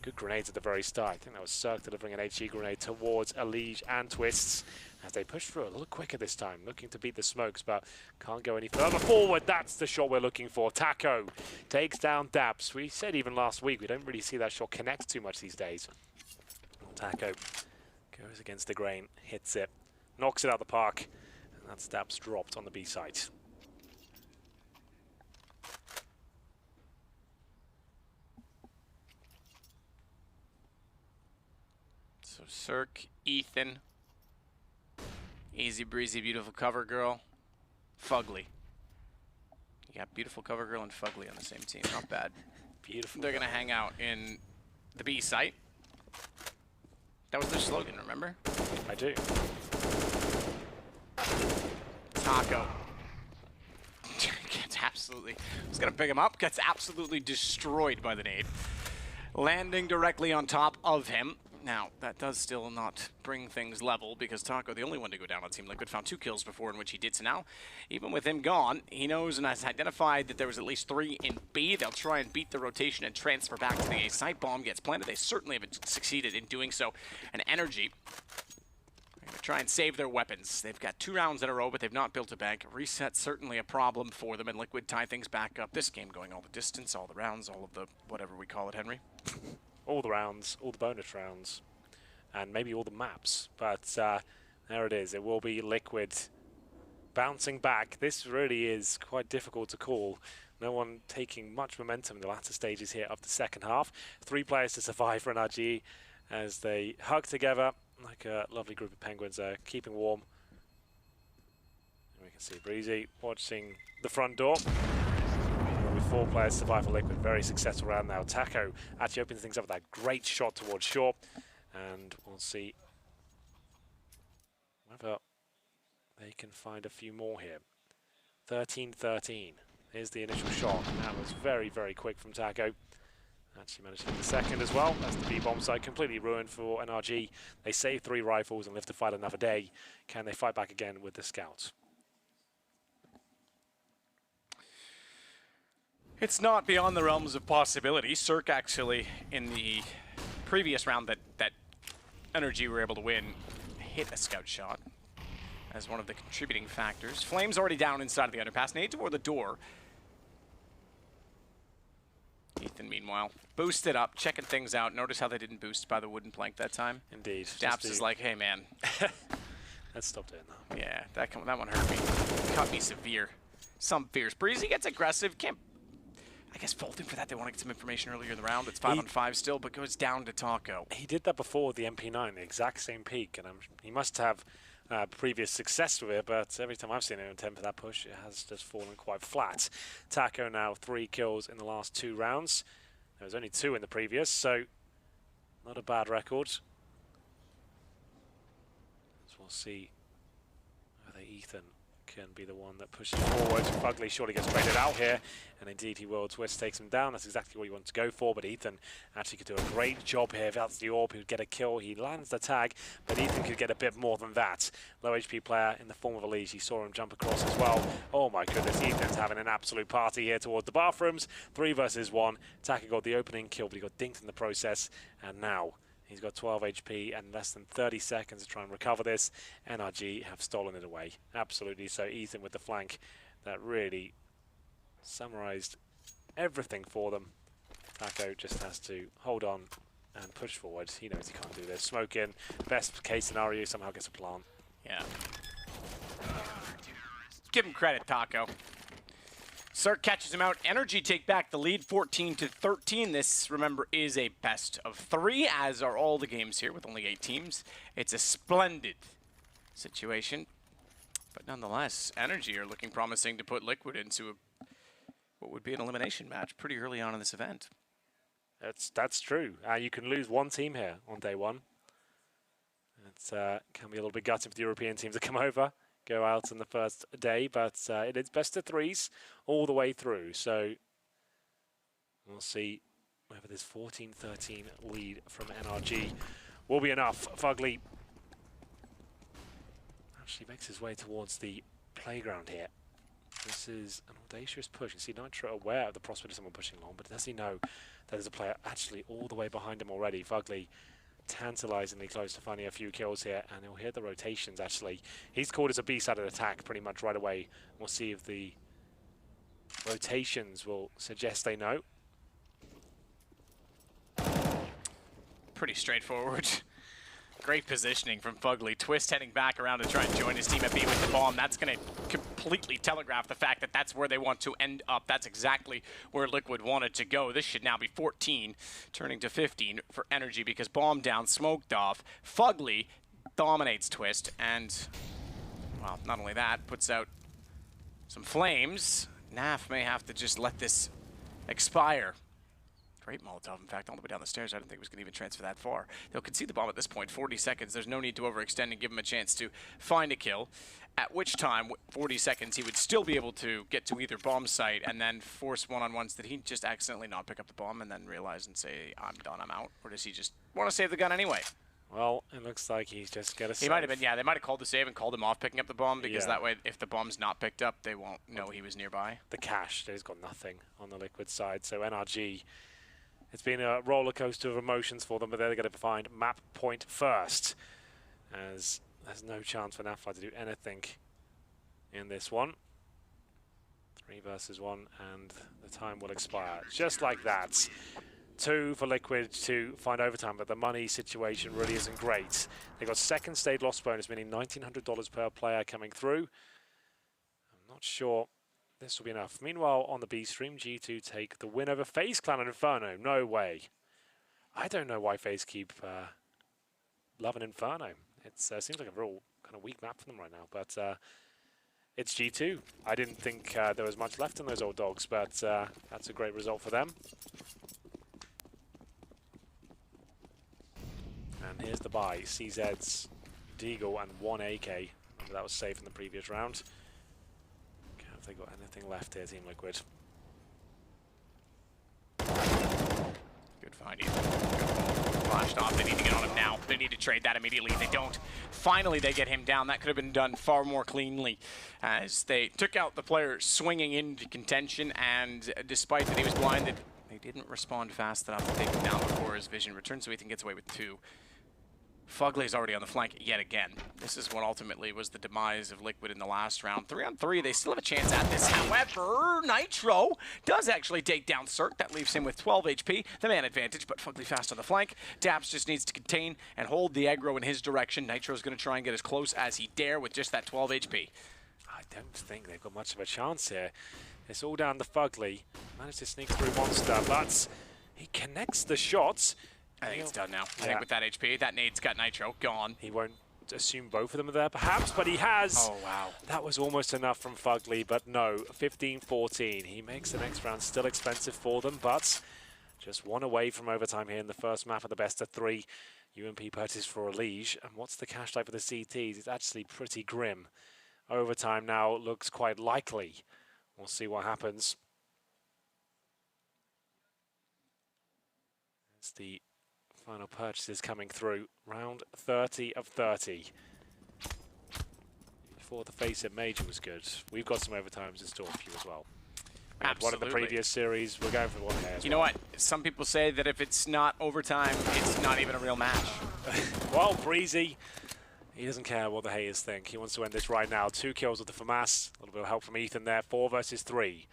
Good grenades at the very start. I think that was Cirque delivering an HE grenade towards Elige and Twists as they push through a little quicker this time, looking to beat the smokes, but can't go any further forward. That's the shot we're looking for. Taco takes down Daps. We said even last week we don't really see that shot connect too much these days. Taco goes against the grain, hits it, knocks it out the park, and that's Daps dropped on the B site. So Cirque, Ethan, easy breezy, beautiful cover girl, Fugly. You got beautiful cover girl and Fugly on the same team. Not bad. Beautiful. They're gonna hang out in the B site. That was their slogan, remember? I do. Taco. Gets absolutely. He's gonna pick him up. Gets absolutely destroyed by the nade. Landing directly on top of him. Now, that does still not bring things level because Taco, the only one to go down on Team Liquid, found 2 kills before in which he did. So now, even with him gone, he knows and has identified that there was at least 3 in B. They'll try and beat the rotation and transfer back to the A site. Bomb gets planted. They certainly haven't succeeded in doing so. And NRG They're gonna try and save their weapons. They've got 2 rounds in a row, but they've not built a bank. Reset's certainly a problem for them, and Liquid tie things back up. This game going all the distance, all the rounds, all of the whatever we call it, Henry. All the rounds, all the bonus rounds, and maybe all the maps. But there it is. It will be Liquid bouncing back. This really is quite difficult to call. No one taking much momentum in the latter stages here of the second half. 3 players to survive for NRG as they hug together like a lovely group of penguins there, keeping warm. And we can see Breezy watching the front door. With 4 players survive for Liquid. Very successful round now. Taco actually opens things up with that great shot towards shore. And we'll see whether they can find a few more here. 13-13. Here's the initial shot. That was very, very quick from Taco. Actually managed to hit the second as well. That's the B-bomb site. Completely ruined for NRG. They save 3 rifles and live to fight another day. Can they fight back again with the scouts? It's not beyond the realms of possibility. Cirque actually, in the previous round that NRG were able to win, hit a scout shot as one of the contributing factors. Flames already down inside of the underpass. Nade toward the door. Ethan, meanwhile, boosted up, checking things out. Notice how they didn't boost by the wooden plank that time. Indeed. Daps is like, hey, man. Let's stop doing that. Yeah, that one hurt me. Cut me severe. Some fierce. Breezy gets aggressive. Can't, I guess, fault him for that. They want to get some information earlier in the round. It's 5-on-5 still, but goes down to Taco. He did that before with the MP9, the exact same peak, and he must have previous success with it, but every time I've seen him attempt for that push, it has just fallen quite flat. Taco now 3 kills in the last 2 rounds. There was only 2 in the previous, so not a bad record. So we'll see whether Ethan can be the one that pushes forward. Fugly surely gets traded out here, and indeed he will. Twist takes him down. That's exactly what he wants to go for, but Ethan actually could do a great job here. If that's the orb, he would get a kill. He lands the tag, but Ethan could get a bit more than that. Low HP player in the form of Elise. He saw him jump across as well. Oh my goodness, Ethan's having an absolute party here towards the bathrooms. 3 versus 1. Taka got the opening kill, but he got dinked in the process, and now he's got 12 HP and less than 30 seconds to try and recover this. NRG have stolen it away. Absolutely. So Ethan with the flank that really summarized everything for them. Taco just has to hold on and push forward. He knows he can't do this. Smoke in. Best case scenario, somehow gets a plant. Yeah. Give him credit, Taco. Cirque catches him out. NRG take back the lead 14-13. This, remember, is a best of 3, as are all the games here with only 8 teams. It's a splendid situation. But nonetheless, NRG are looking promising to put Liquid into what would be an elimination match pretty early on in this event. That's true. You can lose 1 team here on day 1. It can be a little bit gutting for the European teams to come over. Go out on the first day, but it is best of 3s all the way through. So we'll see whether this 14-13 lead from NRG will be enough. Fugly actually makes his way towards the playground here. This is an audacious push. You see Nitro aware of the prospect of someone pushing long, but does he know that there's a player actually all the way behind him already? Fugly tantalizingly close to finding a few kills here, and he'll hit the rotations actually. He's called as a B-sided attack pretty much right away. We'll see if the rotations will suggest they know. Pretty straightforward. Great positioning from Fugly. Twist heading back around to try and join his team at B with the bomb. That's going to completely telegraph the fact that that's where they want to end up. That's exactly where Liquid wanted to go. This should now be 14, turning to 15 for NRG because bomb down, smoked off. Fugly dominates Twist and, well, not only that, puts out some flames. Naf may have to just let this expire. Great Molotov, in fact, all the way down the stairs. I didn't think it was going to even transfer that far. They'll concede the bomb at this point, 40 seconds. There's no need to overextend and give him a chance to find a kill, at which time, 40 seconds, he would still be able to get to either bomb site and then force one-on-ones. Did he just accidentally not pick up the bomb and then realize and say, I'm done, I'm out? Or does he just want to save the gun anyway? Well, it looks like he's just got a save. He might have been, yeah, they might have called the save and called him off picking up the bomb because that way, if the bomb's not picked up, they won't know he was nearby. The cash, there's got nothing on the Liquid side, so NRG, it's been a roller coaster of emotions for them, but they're going to find map point first. As there's no chance for NAFLA to do anything in this one. 3 versus 1, and the time will expire. Just like that. 2 for Liquid to find overtime, but the money situation really isn't great. They got second stage loss bonus, meaning $1,900 per player coming through. I'm not sure this will be enough. Meanwhile, on the B stream, G2 take the win over FaZe Clan and Inferno. No way. I don't know why FaZe keep loving Inferno. It seems like a real kind of weak map for them right now, but it's G2. I didn't think there was much left in those old dogs, but that's a great result for them. And here's the buy. CZ's Deagle and 1 AK. Remember that was safe in the previous round. Okay, have they got anything left here, Team Liquid? Good find, Ethan. Good ball. Flashed off. They need to get on him now. They need to trade that immediately. They don't. Finally, they get him down. That could have been done far more cleanly as they took out the player swinging into contention, and despite that he was blinded, they didn't respond fast enough to take him down before his vision returns, so Ethan gets away with 2. Fugly's already on the flank yet again. This is what ultimately was the demise of Liquid in the last round. 3-on-3, they still have a chance at this. However, Nitro does actually take down Cirque. That leaves him with 12 HP, the man advantage, but Fugly fast on the flank. Daps just needs to contain and hold the aggro in his direction. Nitro's going to try and get as close as he dare with just that 12 HP. I don't think they've got much of a chance here. It's all down to Fugly. Managed to sneak through Monster, but he connects the shots. I think it's done now. I think with that HP, that nade's got Nitro gone. He won't assume both of them are there, perhaps, but he has. Oh, wow. That was almost enough from Fugly, but no. 15-14. He makes the next round still expensive for them, but just 1 away from overtime here in the first map of the best of 3. UMP purchased for a Liege. And what's the cash like for the CTs? It's actually pretty grim. Overtime now looks quite likely. We'll see what happens. It's the final purchases coming through. Round 30 of 30. Before the face-it major was good. We've got some overtimes in store for you as well. One of the previous series, we're going for one here. You know what? Some people say that if it's not overtime, it's not even a real match. Well, Breezy, he doesn't care what the haters think. He wants to end this right now. 2 kills with the FAMAS. A little bit of help from Ethan there. 4 versus 3.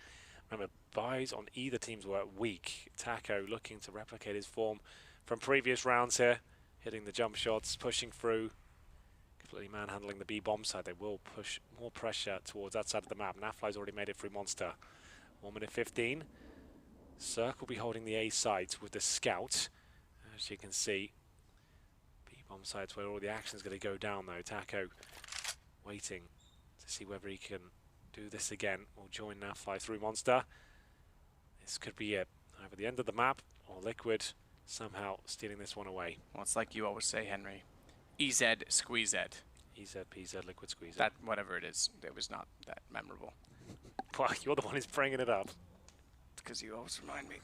Remember, buys on either teams were weak. Taco looking to replicate his form from previous rounds here. Hitting the jump shots, pushing through. Completely manhandling the B bomb side. They will push more pressure towards that side of the map. Nafly's already made it through Monster. 1 minute 15. Cirque will be holding the A site with the scout. As you can see, B bomb side's where all the action's going to go down though. Taco waiting to see whether he can do this again. Will join Nafly through Monster. This could be it. Either the end of the map or Liquid somehow stealing this one away. Well, it's like you always say, Henry. EZ, squeeze Z. EZ, PZ, Liquid squeeze. That, whatever it is, it was not that memorable. Well, you're the one who's bringing it up. Because you always remind me.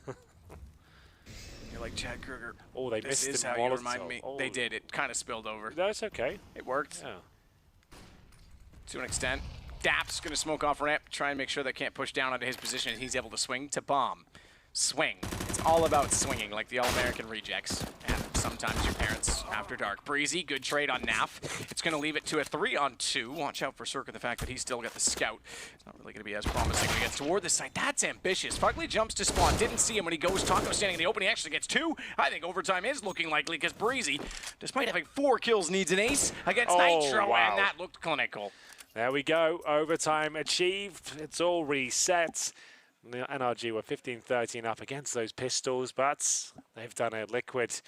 You're like Chad Kruger. Oh, they this missed is him. how you remind me. Oh. They did. It kind of spilled over. No, it's okay. It worked. Yeah. To an extent. Dap's going to smoke off ramp, try and make sure they can't push down onto his position, and he's able to swing to bomb. Swing. It's all about swinging, like the All-American rejects. And sometimes your parents after dark. Breezy, good trade on Naf. It's going to leave it to a 3-on-2. Watch out for Cirque, the fact that he's still got the scout. It's not really going to be as promising when he gets toward the side. That's ambitious. Fugly jumps to spawn. Didn't see him when he goes. Taco standing in the open. He actually gets 2. I think overtime is looking likely because Breezy, despite having 4 kills, needs an ace against Nitro, wow. and that looked clinical. There we go. Overtime achieved. It's all reset. The NRG were 15-13 up against those pistols, but they've done it. Liquid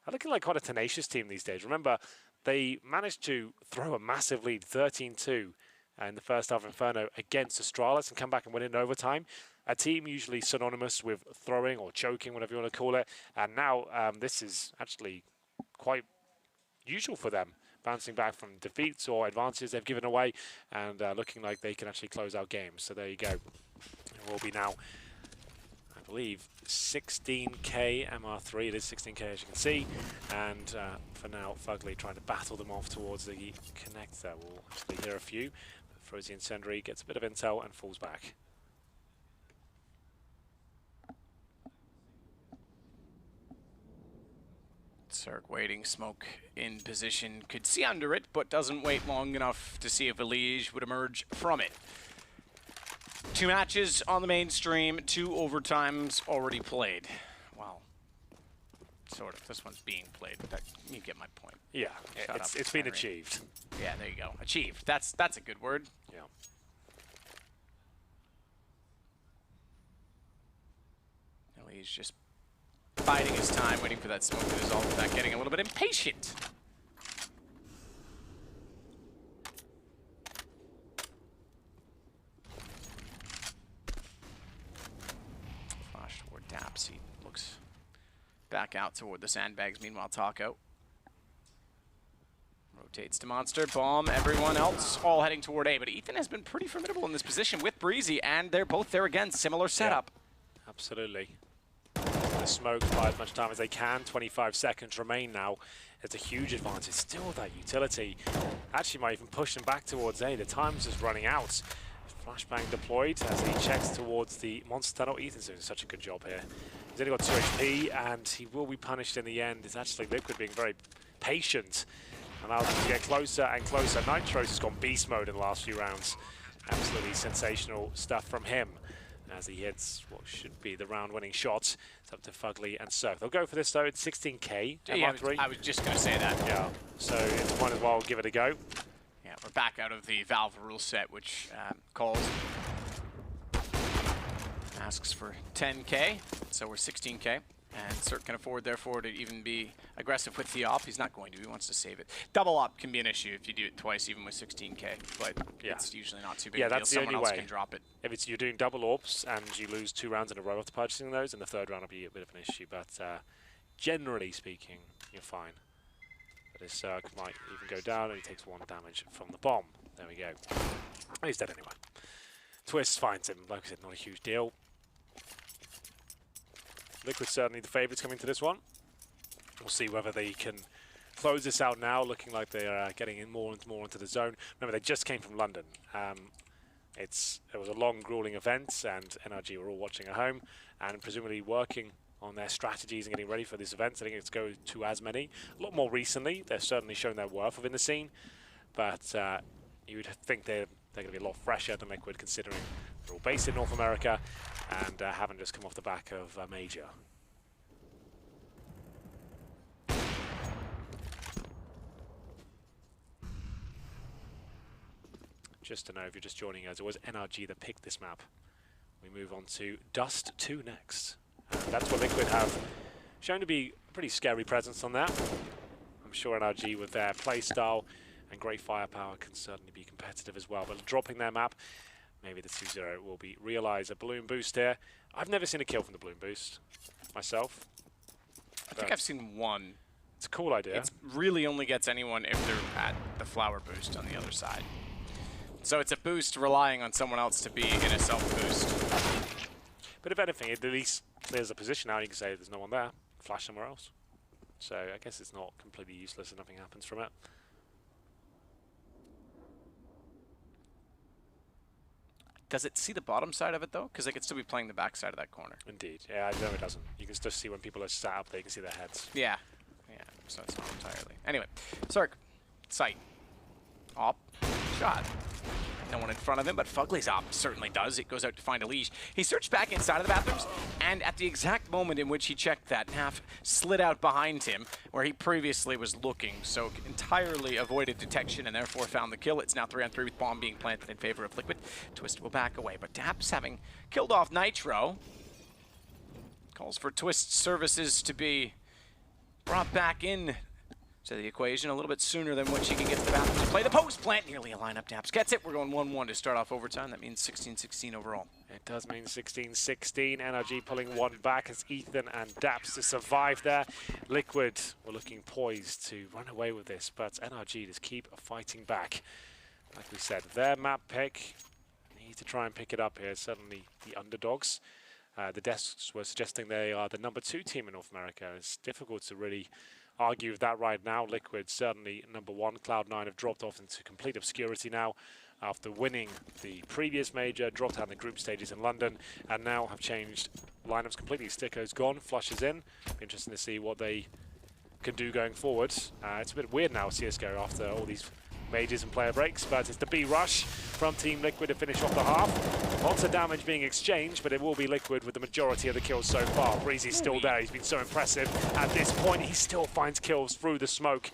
are looking like quite a tenacious team these days. Remember, they managed to throw a massive lead, 13-2, in the first half of Inferno against Astralis and come back and win in overtime. A team usually synonymous with throwing or choking, whatever you want to call it. And now this is actually quite usual for them, bouncing back from defeats or advances they've given away and looking like they can actually close out games. So there you go. It will be now, I believe, 16k MR3. It is 16k as you can see. And for now, Fugly trying to battle them off towards the connector. We'll actually hear a few. Throws the incendiary, gets a bit of intel and falls back. Cirque waiting, smoke in position, could see under it, but doesn't wait long enough to see if Elige would emerge from it. 2 matches on the mainstream, 2 overtimes already played. Well, sort of. This one's being played, but you get my point. Yeah, Shut it's up, been Henry. achieved. Yeah, there you go. Achieved. That's a good word. Yeah. He's just biding his time, waiting for that smoke to dissolve without getting a little bit impatient. Flash toward Daps. He looks back out toward the sandbags. Meanwhile, Taco rotates to Monster, Bomb, everyone else all heading toward A. But Ethan has been pretty formidable in this position with Breezy, and they're both there again. Similar setup. Yeah, absolutely. The smokes buy as much time as they can. 25 seconds remain now. It's a huge advantage. Still that utility. Actually might even push them back towards A. The time's just running out. Flashbang deployed as he checks towards the monster tunnel. Ethan's doing such a good job here. He's only got 2 HP and he will be punished in the end. It's actually Liquid being very patient. Allows him to get closer and closer. Nitros has gone beast mode in the last few rounds. Absolutely sensational stuff from him as he hits what should be the round-winning shot. It's up to Fugly and Surf. They'll go for this though. It's 16k. Yeah, I was just going to say that. Yeah, so it's might as well give it a go. Yeah, we're back out of the Valve rule set, which calls, asks for 10k, so we're 16k. And Cirque can afford, therefore, to even be aggressive with the op. He's not going to. He wants to save it. Double op can be an issue if you do it twice, even with 16k. But yeah, it's usually not too big a deal. That's the Someone only else way. Can drop it. If you're doing double orbs and you lose 2 rounds in a row after purchasing those, and the 3rd round will be a bit of an issue. But generally speaking, you're fine. But his Cirque might even go down, and he takes 1 damage from the bomb. There we go. And he's dead anyway. Twist finds him. Like I said, not a huge deal. Liquid certainly the favourites coming to this one. We'll see whether they can close this out now, looking like they are getting in more and more into the zone. Remember, they just came from London. It was a long, grueling event, and NRG were all watching at home and presumably working on their strategies and getting ready for this event. I think it's going to as many. A lot more recently. They're certainly shown their worth within the scene, but you would think they're going to be a lot fresher than Liquid, considering they're all based in North America and haven't just come off the back of a major. Just to know, if you're just joining us, it was NRG that picked this map. We move on to Dust 2 next. That's what Liquid have shown to be a pretty scary presence on that. I'm sure NRG, with their playstyle and great firepower, can certainly be competitive as well. But dropping their map, maybe the 2-0 will be realized. A balloon boost here. I've never seen a kill from the balloon boost myself. I think I've seen 1. It's a cool idea. It really only gets anyone if they're at the flower boost on the other side. So it's a boost relying on someone else to be in a self-boost. But if anything, it at least clears the position out. You can say there's no one there. Flash somewhere else. So I guess it's not completely useless and nothing happens from it. Does it see the bottom side of it, though? Because they could still be playing the back side of that corner. Indeed. Yeah, no, it doesn't. You can still see when people are sat up there, you can see their heads. Yeah. Yeah, so it's not entirely. Anyway, Cirque, sight. Op, shot. No one in front of him, but Fugly's op certainly does. It goes out to find Elige. He searched back inside of the bathrooms, and at the exact moment in which he checked that, Naf slid out behind him, where he previously was looking, so entirely avoided detection and therefore found the kill. It's now 3-on-3 with bomb being planted in favor of Liquid. Twist will back away, but Daps, having killed off Nitro, calls for Twist services to be brought back in to the equation a little bit sooner than when she can get to the bathroom to play the post plant. Nearly a lineup. Daps gets it. We're going 1-1 to start off overtime. That means 16-16 overall. It does mean 16-16. NRG pulling 1 back as Ethan and Daps to survive there. Liquid were looking poised to run away with this, but NRG just keep fighting back. Like we said, their map pick, need to try and pick it up here. Certainly the underdogs. The desks were suggesting they are the #2 team in North America. It's difficult to really argue with that right now. Liquid certainly #1. Cloud9 have dropped off into complete obscurity now after winning the previous major, dropped out in the group stages in London, and now have changed lineups completely. Sticko's gone, Flush is in. Be interesting to see what they can do going forward. It's a bit weird now, CSGO, after all these majors and player breaks, but it's the B rush from Team Liquid to finish off the half. Lots of damage being exchanged, but it will be Liquid with the majority of the kills so far. Breezy's still there. He's been so impressive. At this point, he still finds kills through the smoke.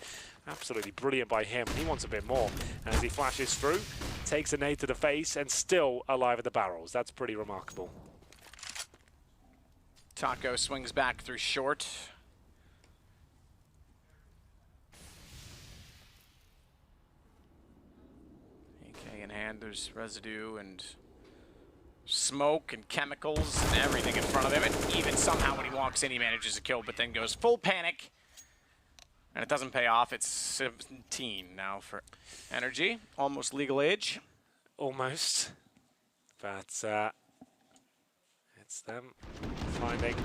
Absolutely brilliant by him. He wants a bit more. As he flashes through, takes a nade to the face, and still alive at the barrels. That's pretty remarkable. Taco swings back through short. AK in hand, there's residue and smoke and chemicals and everything in front of him. And even somehow when he walks in, he manages a kill, but then goes full panic. And it doesn't pay off. It's 17 now for NRG. Almost legal age. Almost. But it's them finding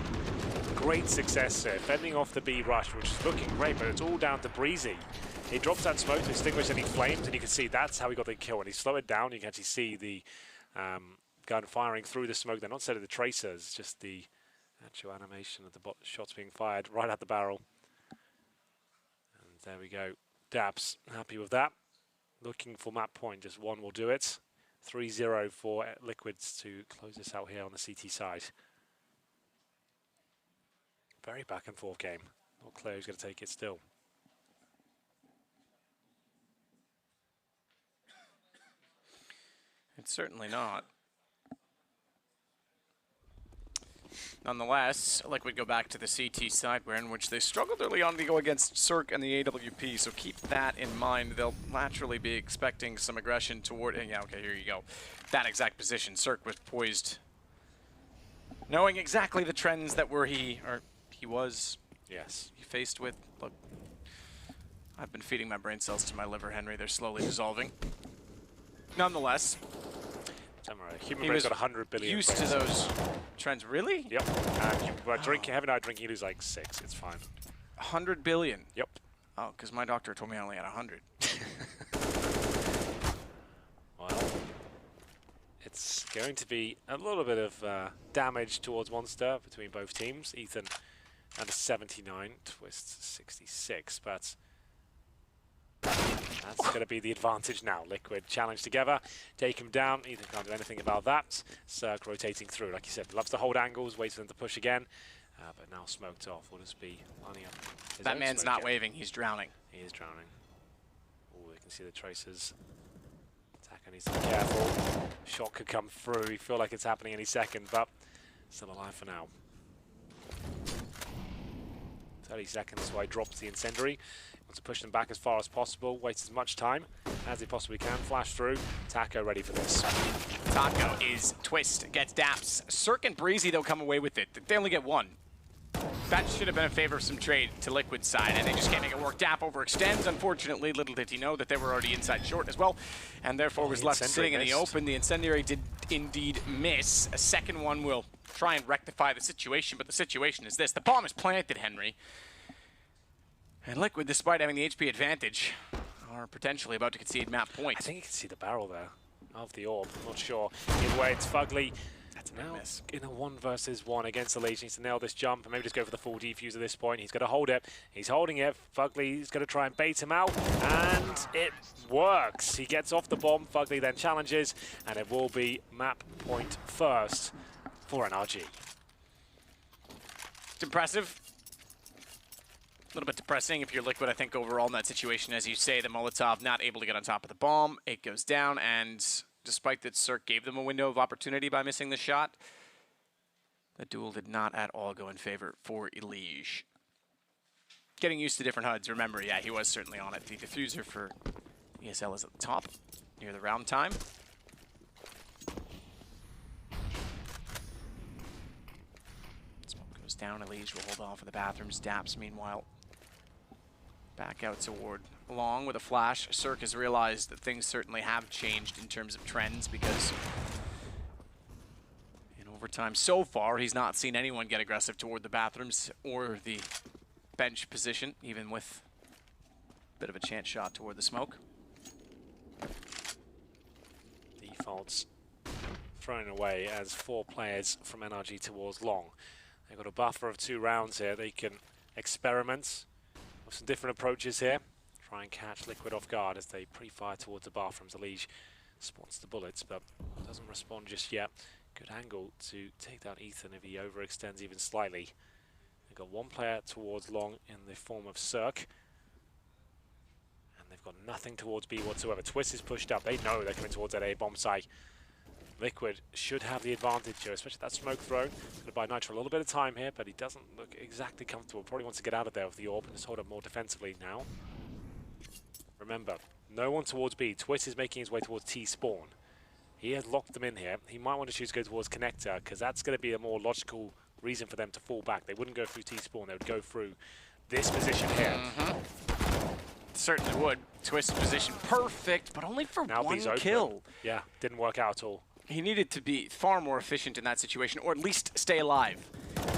great success here. Fending off the B rush, which is looking great, but it's all down to Breezy. He drops that smoke to extinguish any flames, and you can see that's how he got the kill. When he slow it down, you can actually see the gun firing through the smoke. They're not set of the tracers, just the actual animation of the shots being fired right at the barrel. There we go. Dabs happy with that. Looking for map point, just one will do it. 3-0 for Liquids to close this out here on the CT side. Very back and forth game. Not clear who's going to take it still. It's certainly not. Nonetheless, Liquid go back to the CT side, where in which they struggled early on to go against Cirque and the AWP, so keep that in mind. They'll naturally be expecting some aggression toward, yeah, okay, here you go. That exact position, Cirque was poised, knowing exactly the trends that he was faced with. Look, I've been feeding my brain cells to my liver, Henry. They're slowly dissolving. Nonetheless, Human brain's got 100 billion. Used to those trends, really? Yep. Having a drink, you lose like 6. It's fine. 100 billion? Yep. Oh, because my doctor told me I only had 100. Well, it's going to be a little bit of damage towards Monster between both teams. Ethan and a 79, Twist 66, but that's going to be the advantage now. Liquid challenge together, take him down. Ethan can't do anything about that. Cirque rotating through, like you said, loves to hold angles, waits for them to push again, but now smoked off. Will just be lining up. That man's not waving, he's drowning. He is drowning. Oh, you can see the tracers. Attacker needs to be careful. Shot could come through. You feel like it's happening any second, but still alive for now. 30 seconds, so he drops the incendiary. Wants to push them back as far as possible, waits as much time as he possibly can, flash through. Taco ready for this. Taco is Twist, gets Daps. Cirque and Breezy, they'll come away with it. They only get one. That should have been in favor of some trade to Liquid's side, and they just can't make it work. Dap overextends. Unfortunately, little did he know that they were already inside short as well, and therefore was left sitting in the open. The incendiary did indeed miss. A second one will try and rectify the situation, but the situation is this. The bomb is planted, Henry. And Liquid, despite having the HP advantage, are potentially about to concede map point. I think you can see the barrel there of the orb. I'm not sure. Either way, it's Fugly. That's a now miss. In a 1 versus 1 against the Legion. He needs to nail this jump and maybe just go for the full defuse at this point. He's going to hold it. He's holding it. Fugly's going to try and bait him out, and it works. He gets off the bomb. Fugly then challenges, and it will be map point first for NRG. It's impressive. A little bit depressing if you're Liquid, I think, overall in that situation. As you say, the Molotov not able to get on top of the bomb. It goes down, and despite that Cirque gave them a window of opportunity by missing the shot, the duel did not at all go in favor for Elige. Getting used to different HUDs. Remember, yeah, he was certainly on it. The diffuser for ESL is at the top, near the round time. Smoke goes down. Elige will hold off in the bathrooms. Daps, meanwhile, back out toward Long with a flash. Cirque has realized that things certainly have changed in terms of trends, because in overtime so far, he's not seen anyone get aggressive toward the bathrooms or the bench position, even with a bit of a chance shot toward the smoke. Defaults thrown away as 4 players from NRG towards Long. They've got a buffer of 2 rounds here. They can experiment Some different approaches here. Try and catch Liquid off guard as they pre-fire towards the bathrooms. Elige spots the bullets, but doesn't respond just yet. Good angle to take down Ethan if he overextends even slightly. They've got one player towards long in the form of Cirque. And they've got nothing towards B whatsoever. Twist is pushed up. They know they're coming towards that A bomb site. Liquid should have the advantage here, especially that smoke throw. Going to buy Nitro a little bit of time here, but he doesn't look exactly comfortable. Probably wants to get out of there with the orb and just hold up more defensively now. Remember, no one towards B. Twist is making his way towards T spawn. He has locked them in here. He might want to choose to go towards Connector, because that's going to be a more logical reason for them to fall back. They wouldn't go through T spawn. They would go through this position here. Certainly would. Twist position perfect, but only for Now one B's open. kill. Yeah, didn't work out at all. He needed to be far more efficient in that situation, or at least stay alive,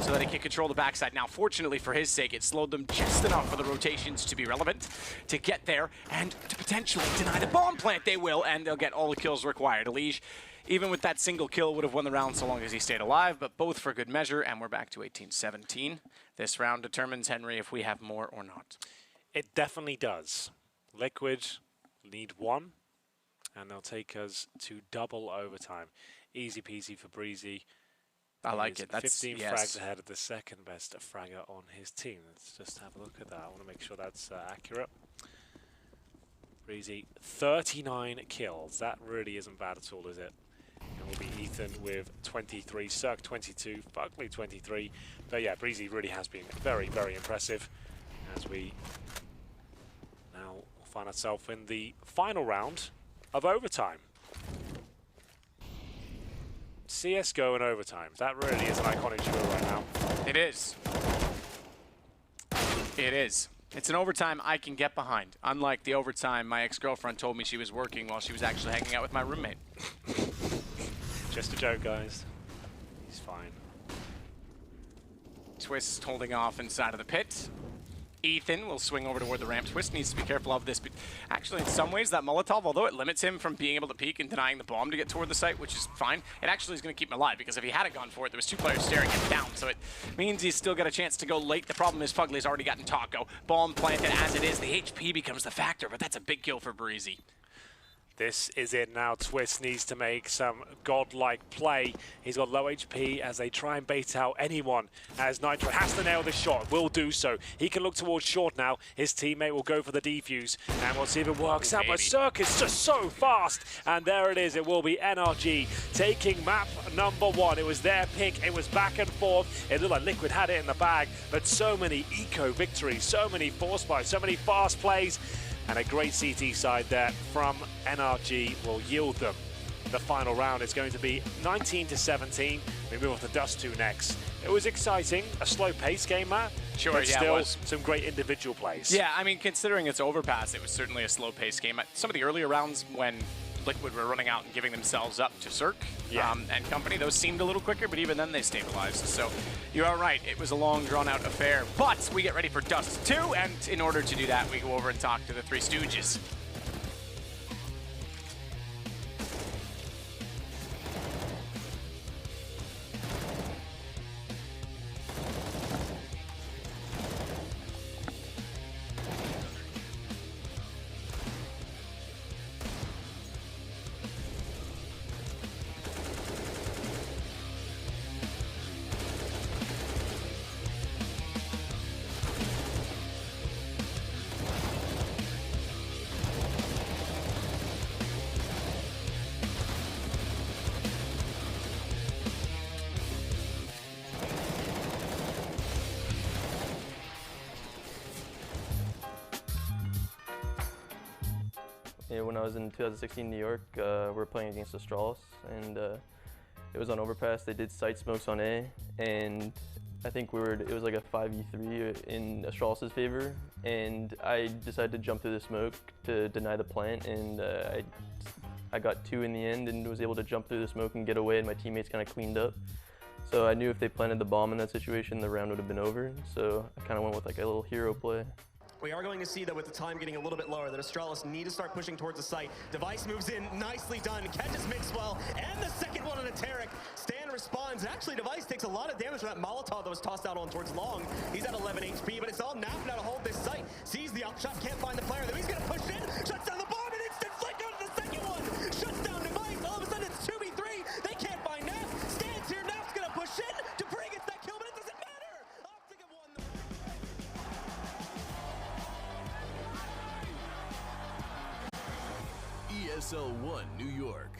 so that he could control the backside. Now, fortunately for his sake, it slowed them just enough for the rotations to be relevant, to get there, and to potentially deny the bomb plant. They will, and they'll get all the kills required. Elige, even with that single kill, would have won the round so long as he stayed alive, but both for good measure, and we're back to 18-17. This round determines, Henry, if we have more or not. It definitely does. Liquid need one, and they'll take us to double overtime. Easy peasy for Breezy. I like it. That's 15 frags ahead of the second best fragger on his team. Let's just have a look at that. I want to make sure that's accurate. Breezy, 39 kills. That really isn't bad at all, is it? It will be Ethan with 23, Cirque 22, Fugly 23. But yeah, Breezy really has been very, very impressive as we now find ourselves in the final round of overtime. CSGO in overtime. That really is an iconic duo right now. It is. It is. It's an overtime I can get behind. Unlike the overtime my ex-girlfriend told me she was working while she was actually hanging out with my roommate. Just a joke, guys. He's fine. Twist holding off inside of the pit. Ethan will swing over toward the ramp. Twist needs to be careful of this, but actually in some ways that Molotov, although it limits him from being able to peek and denying the bomb to get toward the site, which is fine, it actually is going to keep him alive, because if he hadn't gone for it, there was two players staring him down, so it means he's still got a chance to go late. The problem is Fugly's already gotten Taco. Bomb planted as it is. The HP becomes the factor, but that's a big kill for Breezy. This is it now. Twist needs to make some godlike play. He's got low HP as they try and bait out anyone. As Nitro has to nail this shot, will do so. He can look towards short now. His teammate will go for the defuse, and we'll see if it works out. But Cirque is just so fast, and there it is. It will be NRG taking map number 1. It was their pick. It was back and forth. It looked like Liquid had it in the bag, but so many eco victories, so many force buys, so many fast plays. And a great CT side there from NRG will yield them the final round. It's going to be 19-17. We move on to Dust 2 next. It was exciting, a slow-paced game, Matt. Sure, but yeah, still it was. Some great individual plays. Yeah, I mean, considering it's Overpass, it was certainly a slow-paced game. Some of the earlier rounds when Liquid were running out and giving themselves up to Cirque and company, those seemed a little quicker, but even then they stabilized. So you are right, it was a long, drawn-out affair. But we get ready for Dust 2, and in order to do that, we go over and talk to the Three Stooges. Yeah, when I was in 2016 in New York, we were playing against Astralis, and it was on Overpass. They did site smokes on A, and I think it was like a 5v3 in Astralis' favor, and I decided to jump through the smoke to deny the plant, and I got 2 in the end and was able to jump through the smoke and get away, and my teammates kind of cleaned up. So I knew if they planted the bomb in that situation, the round would have been over, so I kind of went with like a little hero play. We are going to see that with the time getting a little bit lower, that Astralis need to start pushing towards the site. Device moves in, nicely done, catches Mixwell, and the second one on a Tarek. Stan responds. lines. And actually, Device takes a lot of damage from that Molotov that was tossed out on towards Long. He's at 11 HP, but it's all Naf now to hold this site. Sees the upshot, can't find the player. Then he's going to push in, shuts down the bomb, and instant flick goes to the second one. Shuts down Device. All of a sudden, it's 2v3. They can't find Naf. Stands here. Naf's going to push in. Dupree gets that kill, but it doesn't matter. Optic have won the... ESL One New York.